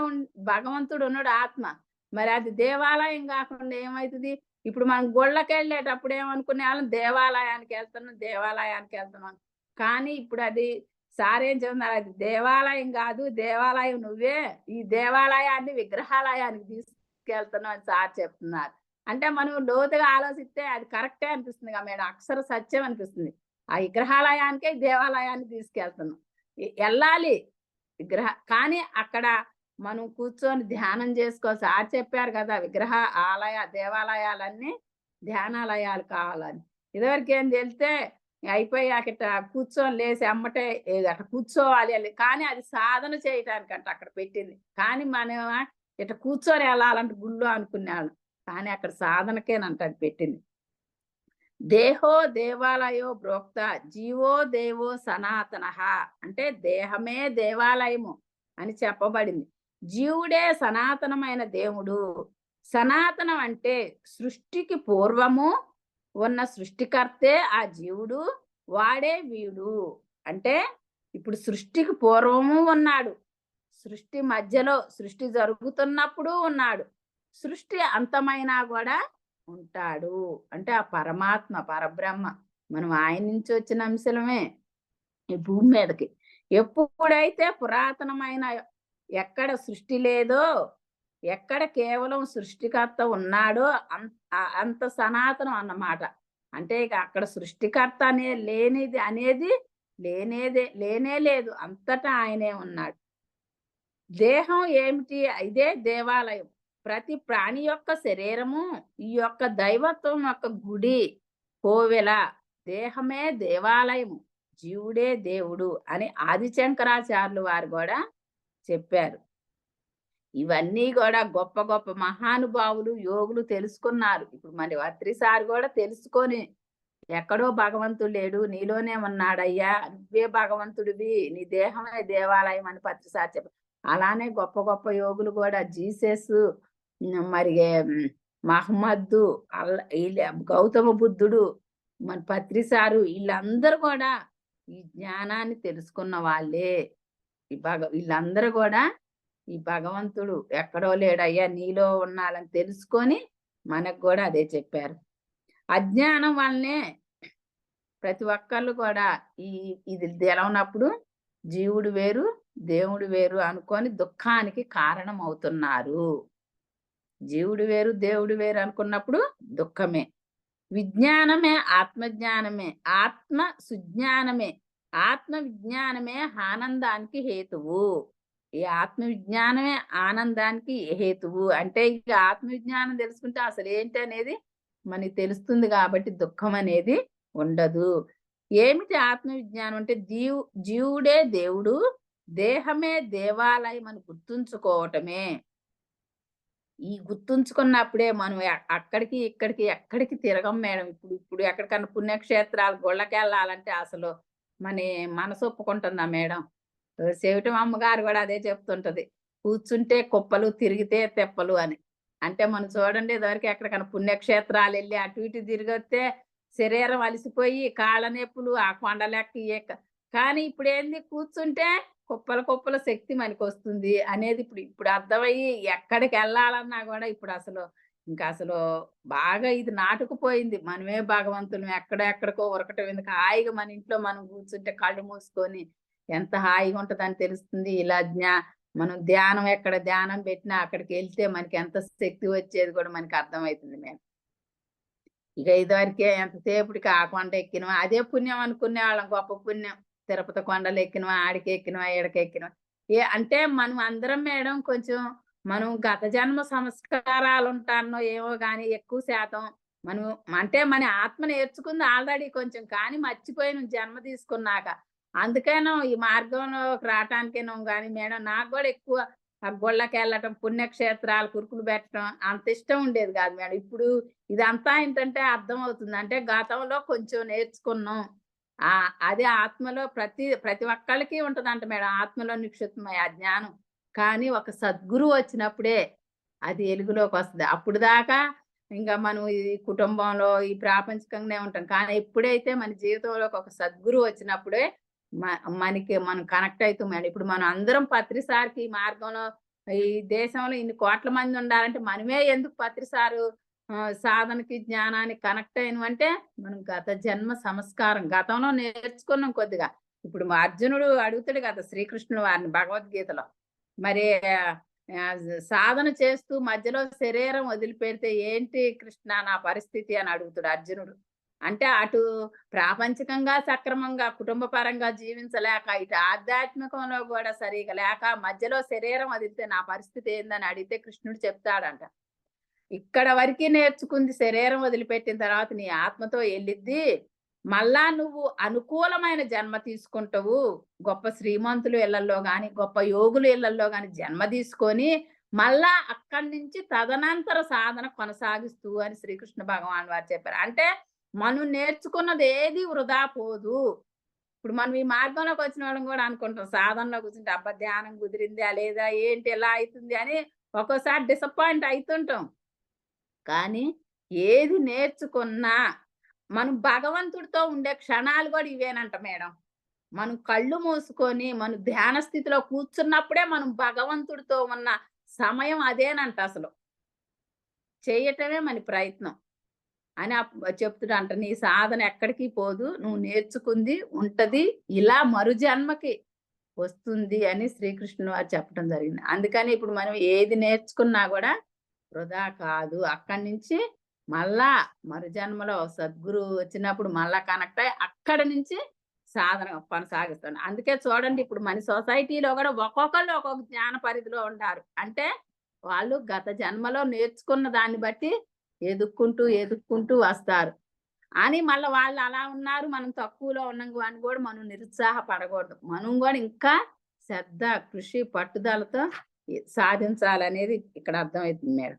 భగవంతుడు ఉన్నాడు ఆత్మ. మరి అది దేవాలయం కాకుండా ఏమైతుంది? ఇప్పుడు మనం గుళ్ళకెళ్ళేటప్పుడు ఏమనుకునే వాళ్ళం దేవాలయానికి వెళ్తున్నాం. కానీ ఇప్పుడు అది సారేం చెప్తున్నారు, అది దేవాలయం కాదు, దేవాలయం నువ్వే. ఈ దేవాలయాన్ని విగ్రహాలయానికి తీసుకెళ్తున్నావు అని సార్ చెప్తున్నారు. అంటే మనం లోతుగా ఆలోచిస్తే అది కరెక్టే అనిపిస్తుంది కదా మేడం. అక్షర సత్యం అనిపిస్తుంది. ఆ విగ్రహాలయానికే దేవాలయాన్ని తీసుకెళ్తున్నాం. వెళ్ళాలి కానీ అక్కడ మనం కూర్చొని ధ్యానం చేసుకోవాలి. సార్ చెప్పారు కదా దేవాలయాలన్నీ ధ్యానాలయాలు కావాలని. ఇదివరకు ఏం తెలితే అయిపోయాక ఇట్లా కూర్చొని లేసి అమ్మటే అట్లా కూర్చోవాలి అని. కానీ అది సాధన చేయటానికంట అక్కడ పెట్టింది. కానీ మనం ఇట్లా కూర్చొని వెళ్ళాలంటే గుళ్ళు అనుకునేవాళ్ళం. కానీ అక్కడ సాధనకేనంట అది పెట్టింది. దేహో దేవాలయో ప్రోక్త జీవో దేవో సనాతనః. అంటే దేహమే దేవాలయము అని చెప్పబడింది. జీవుడే సనాతనమైన దేవుడు. సనాతనం అంటే సృష్టికి పూర్వము ఉన్న సృష్టికర్తే ఆ జీవుడు, వాడే వీడు. అంటే ఇప్పుడు సృష్టికి పూర్వము ఉన్నాడు, సృష్టి మధ్యలో సృష్టి జరుగుతున్నప్పుడు ఉన్నాడు, సృష్టి అంతమైనా కూడా ఉంటాడు. అంటే ఆ పరమాత్మ పరబ్రహ్మ మనం ఆయన నుంచి వచ్చిన అంశలమే ఈ భూమి మీదకి. ఎప్పుడైతే పురాతనమైన ఎక్కడ సృష్టి లేదో, ఎక్కడ కేవలం సృష్టికర్త ఉన్నాడో అంత సనాతనం అన్నమాట. అంటే ఇక అక్కడ సృష్టికర్త అనేది లేనే లేదు. అంతటా ఆయనే ఉన్నాడు. దేహం ఏమిటి? ఇదే దేవాలయం. ప్రతి ప్రాణి యొక్క శరీరము ఈ యొక్క దైవత్వం యొక్క గుడి, కోవెల. దేహమే దేవాలయము, జీవుడే దేవుడు అని ఆది శంకరాచార్యులు వారు కూడా చెప్పారు. ఇవన్నీ కూడా గొప్ప గొప్ప మహానుభావులు యోగులు తెలుసుకున్నారు. ఇప్పుడు మరి అత్రి సార్ కూడా తెలుసుకొని ఎక్కడో భగవంతుడు లేడు, నీలోనే ఉన్నాడయ్యా, నువ్వే భగవంతుడివి, నీ దేహమే దేవాలయం అని పత్రి సార్ చెప్పారు. అలానే గొప్ప గొప్ప యోగులు కూడా జీసస్, మరి మహమ్మద్దు, గౌతమ బుద్ధుడు, మన పత్రి సారు, వీళ్ళందరూ కూడా ఈ జ్ఞానాన్ని తెలుసుకున్న వాళ్ళే. వీళ్ళందరూ కూడా ఈ భగవంతుడు ఎక్కడో లేడయ్యా, నీలో ఉన్నాలని తెలుసుకొని మనకు కూడా అదే చెప్పారు. అజ్ఞానం వల్లనే ప్రతి ఒక్కళ్ళు కూడా ఇది తెలవనప్పుడు జీవుడు వేరు దేవుడు వేరు అనుకొని దుఃఖానికి కారణం అవుతున్నారు. జీవుడు వేరు దేవుడు వేరు అనుకున్నప్పుడు దుఃఖమే. విజ్ఞానమే ఆత్మజ్ఞానమే, ఆత్మ సుజ్ఞానమే, ఆత్మ విజ్ఞానమే ఆనందానికి హేతువు. ఈ ఆత్మ విజ్ఞానమే ఆనందానికి హేతువు. అంటే ఇక ఆత్మ విజ్ఞానం తెలుసుకుంటే అసలు ఏంటి అనేది మనకి తెలుస్తుంది కాబట్టి దుఃఖం అనేది ఉండదు. ఏమిటి ఆత్మ విజ్ఞానం అంటే జీవుడే దేవుడు, దేహమే దేవాలయం అని గుర్తుంచుకోవటమే. ఈ గుర్తుంచుకున్నప్పుడే మనం అక్కడికి ఇక్కడికి ఎక్కడికి తిరగం మేడం. ఇప్పుడు ఎక్కడికన్నా పుణ్యక్షేత్రాలు గుళ్ళకి వెళ్ళాలంటే అసలు మన మనసు ఒప్పుకుంటుందా మేడం? చెవిటం అమ్మగారు కూడా అదే చెప్తుంటది. కూర్చుంటే కుప్పలు, తిరిగితే తెప్పలు అని. అంటే మనం చూడండి ఇదివరకు ఎక్కడికన్నా పుణ్యక్షేత్రాలు వెళ్ళి అటు ఇటు తిరిగొస్తే శరీరం అలసిపోయి కాళ్ళ నొప్పులు, ఆ కొండలెక్క కానీ ఇప్పుడు ఏంది, కూర్చుంటే కుప్పల శక్తి మనకొస్తుంది అనేది ఇప్పుడు అర్థమయ్యి ఎక్కడికి వెళ్ళాలన్నా కూడా ఇప్పుడు అసలు బాగా ఇది నాటుకుపోయింది. మనమే భగవంతులం, ఎక్కడెక్కడికో ఉరకటం ఎందుకు, హాయిగా మన ఇంట్లో మనం కూర్చుంటే కళ్ళు మూసుకొని ఎంత హాయిగా ఉంటదని తెలుస్తుంది. ఇలా మనం ధ్యానం ఎక్కడ ధ్యానం పెట్టినా అక్కడికి వెళ్తే మనకి ఎంత శక్తి వచ్చేది కూడా మనకి అర్థమవుతుంది మేడం. ఇక ఇదివరకే ఎంతసేపటికి ఆ కొండ ఎక్కినవా అదే పుణ్యం అనుకునేవాళ్ళం. గొప్ప పుణ్యం. తిరుపతి కొండలు ఎక్కినవా, ఆడికి ఎక్కినవా, ఈడకి ఎక్కినవా. అంటే మనం అందరం మేడం కొంచెం మనం గత జన్మ సంస్కారాలు ఉంటానో ఏమో గాని ఎక్కువ శాతం మనం అంటే మన ఆత్మ నేర్చుకుంది ఆల్రెడీ కొంచెం కానీ మర్చిపోయిన జన్మ తీసుకున్నాక. అందుకేనో ఈ మార్గంలోకి రావటానికేనో గాని మేడం నాకు కూడా ఎక్కువ ఆ గుళ్ళకెళ్ళటం, పుణ్యక్షేత్రాలు కురుకులు పెట్టడం అంత ఇష్టం ఉండేది కాదు మేడం. ఇప్పుడు ఇదంతా ఏంటంటే అర్థమవుతుంది. అంటే గతంలో కొంచెం నేర్చుకున్నాం. అదే ఆత్మలో ప్రతి ఒక్కళ్ళకి ఉంటదంట మేడం. ఆత్మలో నిక్షిప్తమై ఆ జ్ఞానం. కానీ ఒక సద్గురువు వచ్చినప్పుడే అది ఎలుగులోకొస్తది. అప్పటిదాకా ఇంక మనం ఈ కుటుంబంలో, ఈ ప్రాపంచికంగానే ఉంటాం. కానీ ఎప్పుడైతే మన జీవితంలోకి ఒక సద్గురువు వచ్చినప్పుడే మ మనం కనెక్ట్ అయితాం మేడం. ఇప్పుడు మనం అందరం పత్రిసారికి ఈ మార్గంలో ఈ దేశంలో ఇన్ని కోట్ల మంది ఉండాలంటే మనమే ఎందుకు పత్రిసారు సాధనకి, జ్ఞానానికి కనెక్ట్ అయినవంటే మనం గత జన్మ సంస్కారం గతంలో నేర్చుకున్నాం కొద్దిగా. ఇప్పుడు మా అర్జునుడు అడుగుతాడు కదా శ్రీకృష్ణుల వారిని భగవద్గీతలో. మరి సాధన చేస్తూ మధ్యలో శరీరం వదిలిపెడితే ఏంటి కృష్ణ నా పరిస్థితి అని అడుగుతాడు అర్జునుడు. అంటే అటు ప్రాపంచికంగా సక్రమంగా కుటుంబ పరంగా జీవించలేక ఇటు ఆధ్యాత్మికంలో కూడా సరిగా లేక మధ్యలో శరీరం వదిలితే నా పరిస్థితి ఏందని అడిగితే కృష్ణుడు చెప్తాడంట. ఇక్కడ వరకి నేర్చుకుంది శరీరం వదిలిపెట్టిన తర్వాత నీ ఆత్మతో ఎళ్ళిద్ది. మళ్ళా నువ్వు అనుకూలమైన జన్మ తీసుకుంటావు. గొప్ప శ్రీమంతులు ఇళ్ళల్లో గాని, గొప్ప యోగులు ఇళ్ళల్లో గాని జన్మ తీసుకొని, మళ్ళా అక్కడి నుంచి తదనంతర సాధన కొనసాగిస్తూ అని శ్రీకృష్ణ భగవాన్ వారు చెప్పారు. అంటే మనం నేర్చుకున్నది ఏది వృధా పోదు. ఇప్పుడు మనం ఈ మార్గంలోకి వచ్చిన వాళ్ళం కూడా అనుకుంటాం. సాధనలో కూర్చుంటే అబ్బా! ధ్యానం కుదిరిందా లేదా? ఏంటి ఇలా అయితుంది అని ఒక్కోసారి డిసప్పాయింట్ అయితుంటాం. కానీ ఏది నేర్చుకున్నా మనం భగవంతుడితో ఉండే క్షణాలు కూడా ఇవేనంట మేడం. మనం కళ్ళు మూసుకొని మనం ధ్యాన స్థితిలో కూర్చున్నప్పుడే మనం భగవంతుడితో ఉన్న సమయం అదేనంట అసలు. చేయటమే మన ప్రయత్నం అని చెప్తుడంట. నీ సాధన ఎక్కడికి పోదు. నువ్వు నేర్చుకుంది ఉంటది. ఇలా మరు జన్మకి వస్తుంది అని శ్రీకృష్ణుడు వారు చెప్పడం జరిగింది. అందుకని ఇప్పుడు మనం ఏది నేర్చుకున్నా కూడా వృధా కాదు. అక్కడి నుంచి మళ్ళా మరు జన్మలో సద్గురువు వచ్చినప్పుడు మళ్ళా కనెక్ట్ అయ్యి అక్కడి నుంచి సాధన కొనసాగిస్తాను. అందుకే చూడండి ఇప్పుడు మన సొసైటీలో కూడా ఒక్కొక్కళ్ళు ఒక్కొక్క జ్ఞాన పరిధిలో ఉంటారు. అంటే వాళ్ళు గత జన్మలో నేర్చుకున్న దాన్ని బట్టి ఎదుక్కుంటూ వస్తారు. అని మళ్ళా వాళ్ళు అలా ఉన్నారు, మనం తక్కువలో ఉన్నాం అని కూడా మనం నిరుత్సాహపడకూడదు. మనం కూడా ఇంకా శ్రద్ధ, కృషి, పట్టుదలతో సాధించాలనేది ఇక్కడ అర్థమవుతుంది మేడం.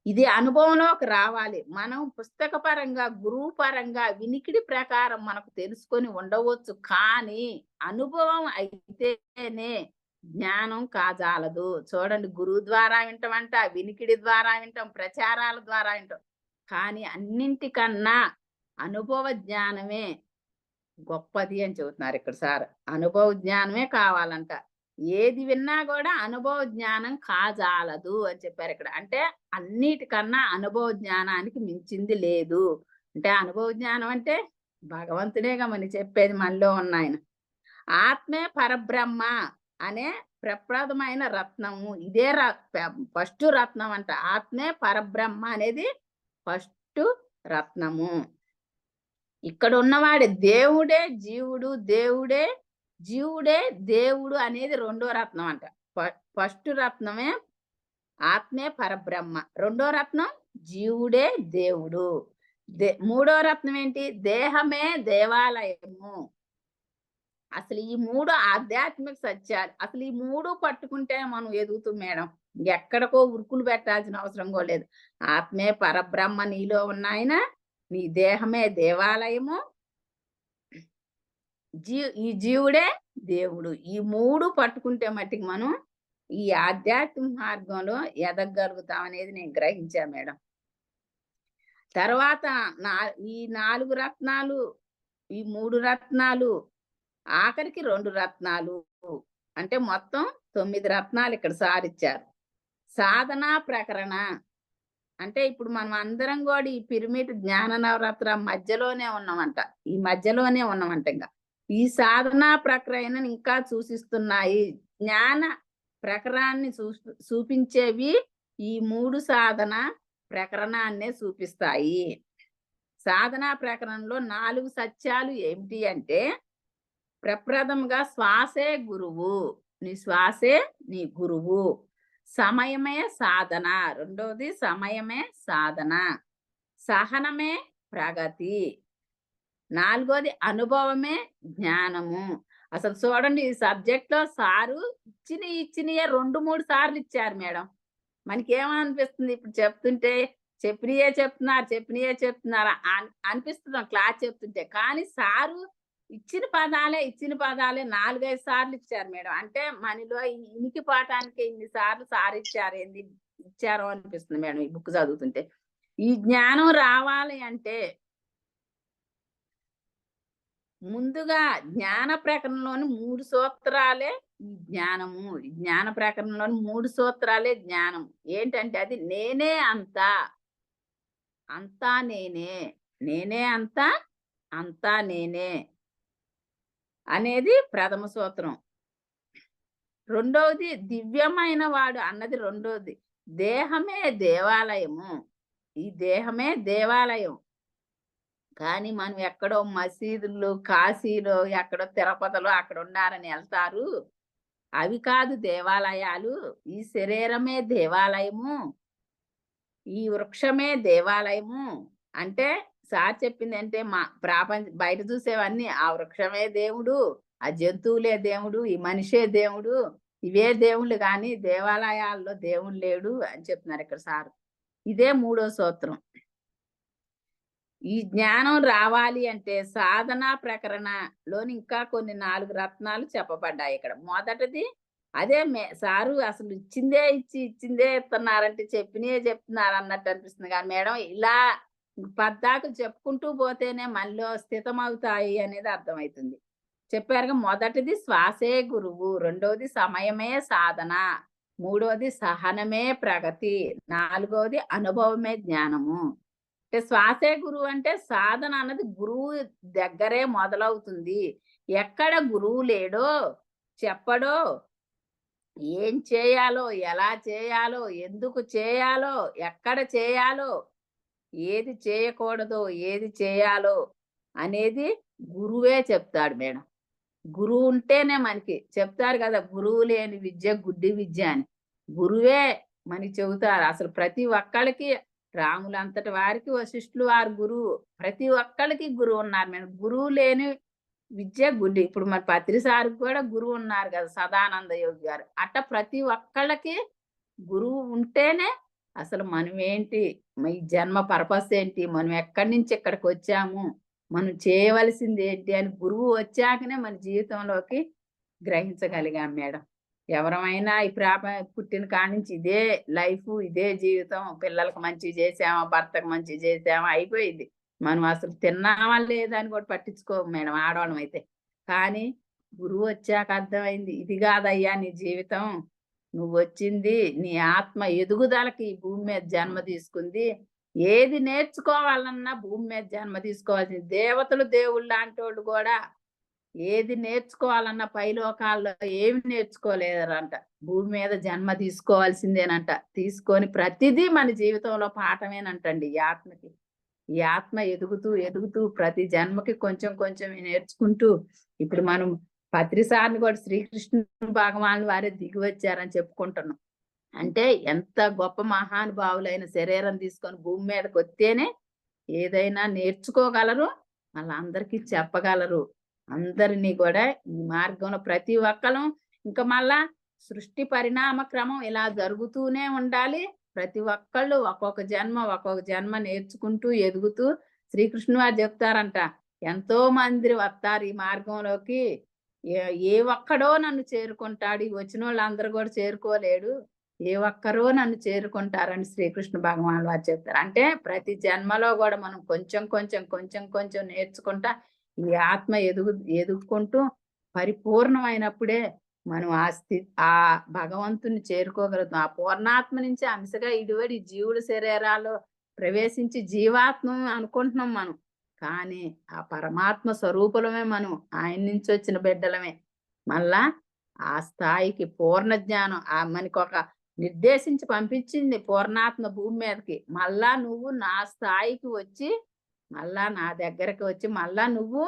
ఇది అనుభవంలోకి రావాలి. మనం పుస్తక పరంగా, గురువు పరంగా, వినికిడి ప్రకారం మనకు తెలుసుకొని ఉండవచ్చు. కానీ అనుభవం అయితేనే జ్ఞానం కాజాలదు. చూడండి గురువు ద్వారా వింటామంట, వినికిడి ద్వారా వింటాం, ప్రచారాల ద్వారా వింటాం. కానీ అన్నింటికన్నా అనుభవ జ్ఞానమే గొప్పది అని చెబుతున్నారు ఇక్కడ సార్. అనుభవ జ్ఞానమే కావాలంట. ఏది విన్నా కూడా అనుభవ జ్ఞానం కాజాలదు అని చెప్పారు ఇక్కడ. అంటే అన్నిటికన్నా అనుభవ జ్ఞానానికి మించింది లేదు. అంటే అనుభవ జ్ఞానం అంటే భగవంతుడేగా మనకి చెప్పేది మనలో ఉన్న ఆయన. ఆత్మే పరబ్రహ్మ అనే ప్రప్రదమైన రత్నము. ఇదే ఫస్ట్ రత్నం అంట. ఆత్మే పరబ్రహ్మ అనేది ఫస్ట్ రత్నము. ఇక్కడ ఉన్నవాడే దేవుడే జీవుడు, దేవుడే జీవుడే దేవుడు అనేది రెండో రత్నం అంట. ఫస్ట్ రత్నమే ఆత్మే పరబ్రహ్మ, రెండో రత్నం జీవుడే దేవుడు, మూడో రత్నం ఏంటి? దేహమే దేవాలయము. అసలు ఈ మూడు ఆధ్యాత్మిక సత్యాలు. అసలు ఈ మూడు పట్టుకుంటే మనం ఎదుగుతాం మేడం. ఎక్కడికో ఉరుకులు పెట్టాల్సిన అవసరం కూడా లేదు. ఆత్మే పరబ్రహ్మ నీలో ఉన్న ఆయన, నీ దేహమే దేవాలయము, ఈ జీవుడే దేవుడు. ఈ మూడు పట్టుకుంటే మట్టికి మనం ఈ ఆధ్యాత్మిక మార్గంలో ఎదగలుగుతాం అనేది నేను గ్రహించా మేడం. తర్వాత ఈ 4 రత్నాలు, ఈ 3 రత్నాలు, ఆఖరికి 2 రత్నాలు, అంటే మొత్తం 9 రత్నాలు ఇక్కడ సారిచ్చారు. సాధనా ప్రకరణ అంటే ఇప్పుడు మనం అందరం కూడా ఈ పిరమిడ్ జ్ఞాన నవరాత్ర మధ్యలోనే ఉన్నామంట. ఈ మధ్యలోనే ఉన్నామంట. ఇంకా ఈ సాధనా ప్రక్రియను ఇంకా సూచిస్తున్నాయి. జ్ఞాన ప్రకరణాన్ని చూపించేవి ఈ 3 సాధన ప్రకరణాన్నే చూపిస్తాయి. సాధనా ప్రకరణంలో 4 సత్యాలు ఏమిటి అంటే, ప్రప్రథమంగా శ్వాసే గురువు. నీ శ్వాసే నీ గురువు. సమయమే సాధన. రెండోది సమయమే సాధన. సహనమే ప్రగతి. నాలుగోది అనుభవమే జ్ఞానము. అసలు చూడండి, ఈ సబ్జెక్ట్ లో సారు ఇచ్చినయే 2-3 సార్లు ఇచ్చారు మేడం. మనకేమనిపిస్తుంది ఇప్పుడు చెప్తుంటే, చెప్పినయే చెప్తున్నారు అనిపిస్తున్నాం క్లాస్ చెప్తుంటే. కానీ సారు ఇచ్చిన పదాలే 4-5 సార్లు ఇచ్చారు మేడం. అంటే మనలో ఇనికి పాఠానికి ఇన్ని సార్లు సార్ ఇచ్చారో అనిపిస్తుంది మేడం ఈ బుక్ చదువుతుంటే. ఈ జ్ఞానం రావాలి అంటే ముందుగా జ్ఞాన ప్రకరణంలోని 3 సూత్రాలే ఈ జ్ఞానము. ఈ జ్ఞాన ప్రకరణంలోని 3 సూత్రాలే జ్ఞానం. ఏంటంటే అది నేనే అంతా, అంతా నేనే, నేనే అంతా, అంతా నేనే అనేది ప్రథమ సూత్రం. రెండవది దివ్యమైన వాడు అన్నది రెండోది. దేహమే దేవాలయము. ఈ దేహమే దేవాలయం. కానీ మనం ఎక్కడో మసీదుల్లో, కాశీలో, ఎక్కడో తిరుపతిలో అక్కడ ఉన్నారని వెళ్తారు. అవి కాదు దేవాలయాలు. ఈ శరీరమే దేవాలయము. ఈ వృక్షమే దేవాలయము. అంటే సార్ చెప్పింది అంటే బయట చూసేవన్నీ ఆ వృక్షమే దేవుడు, ఆ జంతువులే దేవుడు, ఈ మనిషే దేవుడు, ఇవే దేవుళ్ళు కానీ దేవాలయాల్లో దేవుడు లేడు అని చెప్తున్నారు ఇక్కడ సార్. ఇదే 3వ సూత్రం. ఈ జ్ఞానం రావాలి అంటే సాధనా ప్రకరణలోని ఇంకా కొన్ని 4 రత్నాలు చెప్పబడ్డాయి ఇక్కడ. మొదటిది అదే సారు అసలు ఇచ్చిందే ఇస్తున్నారంటే చెప్తున్నారు అన్నట్టు అనిపిస్తుంది. కానీ మేడం ఇలా పద్దాకులు చెప్పుకుంటూ పోతేనే మనలో స్థితమవుతాయి అనేది అర్థమవుతుంది. చెప్పారుగా, మొదటిది శ్వాసే గురువు, రెండోది సమయమే సాధన, మూడోది సహనమే ప్రగతి, నాలుగోది అనుభవమే జ్ఞానము. అంటే శ్వాసే గురువు అంటే సాధన అన్నది గురువు దగ్గరే మొదలవుతుంది. ఎక్కడ గురువు లేడో, చెప్పడో, ఏం చేయాలో, ఎలా చేయాలో, ఎందుకు చేయాలో, ఎక్కడ చేయాలో, ఏది చేయకూడదో, ఏది చేయాలో అనేది గురువే చెప్తాడు మేడం. గురువు ఉంటేనే మనకి చెప్తారు కదా, గురువు లేని విద్య గుడ్డి విద్య అని. గురువే మనకి చెబుతారు. అసలు ప్రతి ఒక్కళ్ళకి రాములంతటి వారికి వశిష్ఠులు వారు గురువు. ప్రతి ఒక్కళ్ళకి గురువు ఉన్నారు మేడం. గురువు లేని విద్య గుడ్డి. ఇప్పుడు మరి పత్రి సార్కి కూడా గురువు ఉన్నారు కదా, సదానంద యోగి గారు. అట్ట ప్రతి ఒక్కళ్ళకి గురువు ఉంటేనే అసలు మనం ఏంటి, ఈ జన్మ పర్పస్ ఏంటి, మనం ఎక్కడి నుంచి ఎక్కడికి వచ్చాము, మనం చేయవలసింది ఏంటి అని గురువు వచ్చాకనే మన జీవితంలోకి గ్రహించగలిగాం మేడం. ఎవరమైనా ఈ పుట్టిన కాడి నుంచి ఇదే లైఫ్, ఇదే జీవితం, పిల్లలకు మంచి చేసామా, భర్తకు మంచి చేసామా అయిపోయింది. మనం అసలు తిన్నామా లేదా అని కూడా పట్టించుకోము మేడం ఆడవాళ్ళం అయితే. కానీ గురువు వచ్చాక అర్థమైంది, ఇది కాదయ్యా నీ జీవితం, నువ్వు వచ్చింది నీ ఆత్మ ఎదుగుదలకి ఈ భూమి మీద జన్మ తీసుకుంది. ఏది నేర్చుకోవాలన్నా భూమి మీద జన్మ తీసుకోవాల్సింది. దేవతలు దేవుళ్ళు లాంటి వాళ్ళు కూడా ఏది నేర్చుకోవాలన్నా పైలోకాల్లో ఏమి నేర్చుకోలేరంట. భూమి మీద జన్మ తీసుకోవాల్సిందేనంట. తీసుకొని ప్రతిదీ మన జీవితంలో పాఠమేనంటండి ఈ ఆత్మకి. ఈ ఆత్మ ఎదుగుతూ ప్రతి జన్మకి కొంచెం నేర్చుకుంటూ ఇప్పుడు మనం పత్రిసారిని కూడా శ్రీకృష్ణ భగవాన్ వారే దిగి వచ్చారని చెప్పుకుంటున్నాం. అంటే ఎంత గొప్ప మహానుభావులైన శరీరం తీసుకొని భూమి మీదకి వస్తేనే ఏదైనా నేర్చుకోగలరు, వాళ్ళందరికీ చెప్పగలరు. అందరినీ కూడా ఈ మార్గంలో ప్రతి ఒక్కరం ఇంకా మళ్ళా సృష్టి పరిణామ క్రమం ఇలా జరుగుతూనే ఉండాలి. ప్రతి ఒక్కళ్ళు ఒక్కొక్క జన్మ నేర్చుకుంటూ ఎదుగుతూ శ్రీకృష్ణు వారు చెప్తారంట, ఎంతో మంది వస్తారు ఈ మార్గంలోకి, ఏ ఒక్కడో నన్ను చేరుకుంటాడు, వచ్చిన వాళ్ళందరూ కూడా చేరుకోలేడు, ఏ ఒక్కరో నన్ను చేరుకుంటారని శ్రీకృష్ణ భగవాన్ వారు చెప్తారు. అంటే ప్రతి జన్మలో కూడా మనం కొంచెం నేర్చుకుంటా ఈ ఆత్మ ఎదుగుకుంటూ పరిపూర్ణమైనప్పుడే మనం ఆ భగవంతుని చేరుకోగలుగుతాం. ఆ పూర్ణాత్మ నుంచి అంశగా ఇడివడి జీవుల శరీరాల్లో ప్రవేశించి జీవాత్మ అనుకుంటున్నాం మనం. కానీ ఆ పరమాత్మ స్వరూపులమే మనం. ఆయన నుంచి వచ్చిన బిడ్డలమే. మళ్ళా ఆ స్థాయికి పూర్ణ జ్ఞానం మనకొక నిర్దేశించి పంపించింది పూర్ణాత్మ భూమి మీదకి. మళ్ళా నువ్వు నా స్థాయికి వచ్చి, మళ్ళా నా దగ్గరకి వచ్చి, మళ్ళా నువ్వు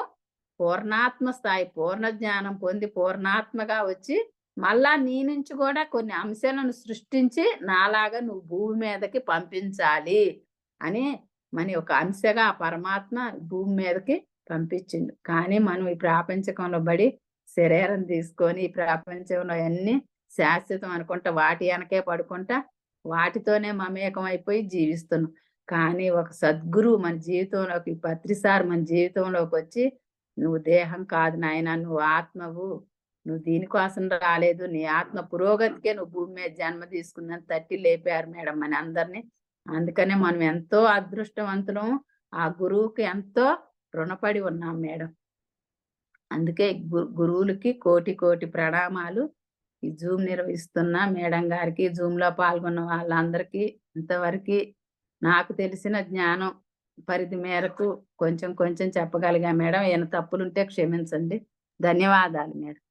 పూర్ణాత్మ స్థాయి, పూర్ణ జ్ఞానం పొంది పూర్ణాత్మగా వచ్చి, మళ్ళా నీ నుంచి కూడా కొన్ని అంశాలను సృష్టించి, నాలాగా నువ్వు భూమి మీదకి పంపించాలి అని మన ఒక అంశగా ఆ పరమాత్మ భూమి మీదకి పంపించిండు. కానీ మనం ఈ ప్రాపంచకంలో బడి శరీరం తీసుకొని ఈ ప్రపంచంలో అన్నీ శాశ్వతం అనుకుంటా వాటి వెనకే పడుకుంటా వాటితోనే మమేకం అయిపోయి జీవిస్తున్నాం. కానీ ఒక సద్గురువు మన జీవితంలోకి పత్రిసారి మన జీవితంలోకి వచ్చి, నువ్వు దేహం కాదు నాయనా, నువ్వు ఆత్మవు. నువ్వు దీనికోసం రాలేదు. నీ ఆత్మ పురోగతికే నువ్వు భూమి మీద జన్మ తీసుకుందని తట్టి లేపారు మేడం మన అందరినీ. అందుకనే మనం ఎంతో అదృష్టవంతులం. ఆ గురువుకి ఎంతో రుణపడి ఉన్నాం మేడం. అందుకే గురువులకి కోటి కోటి ప్రణామాలు. ఈ జూమ్ నిర్వహిస్తున్న మేడం గారికి, జూమ్‌లో పాల్గొన్న వాళ్ళందరికీ ఇంతవరకి నాకు తెలిసిన జ్ఞానం పరిధి మేరకు కొంచెం కొంచెం చెప్పగలిగా మేడం. ఏమైనా తప్పులుంటే క్షమించండి. ధన్యవాదాలు మేడం.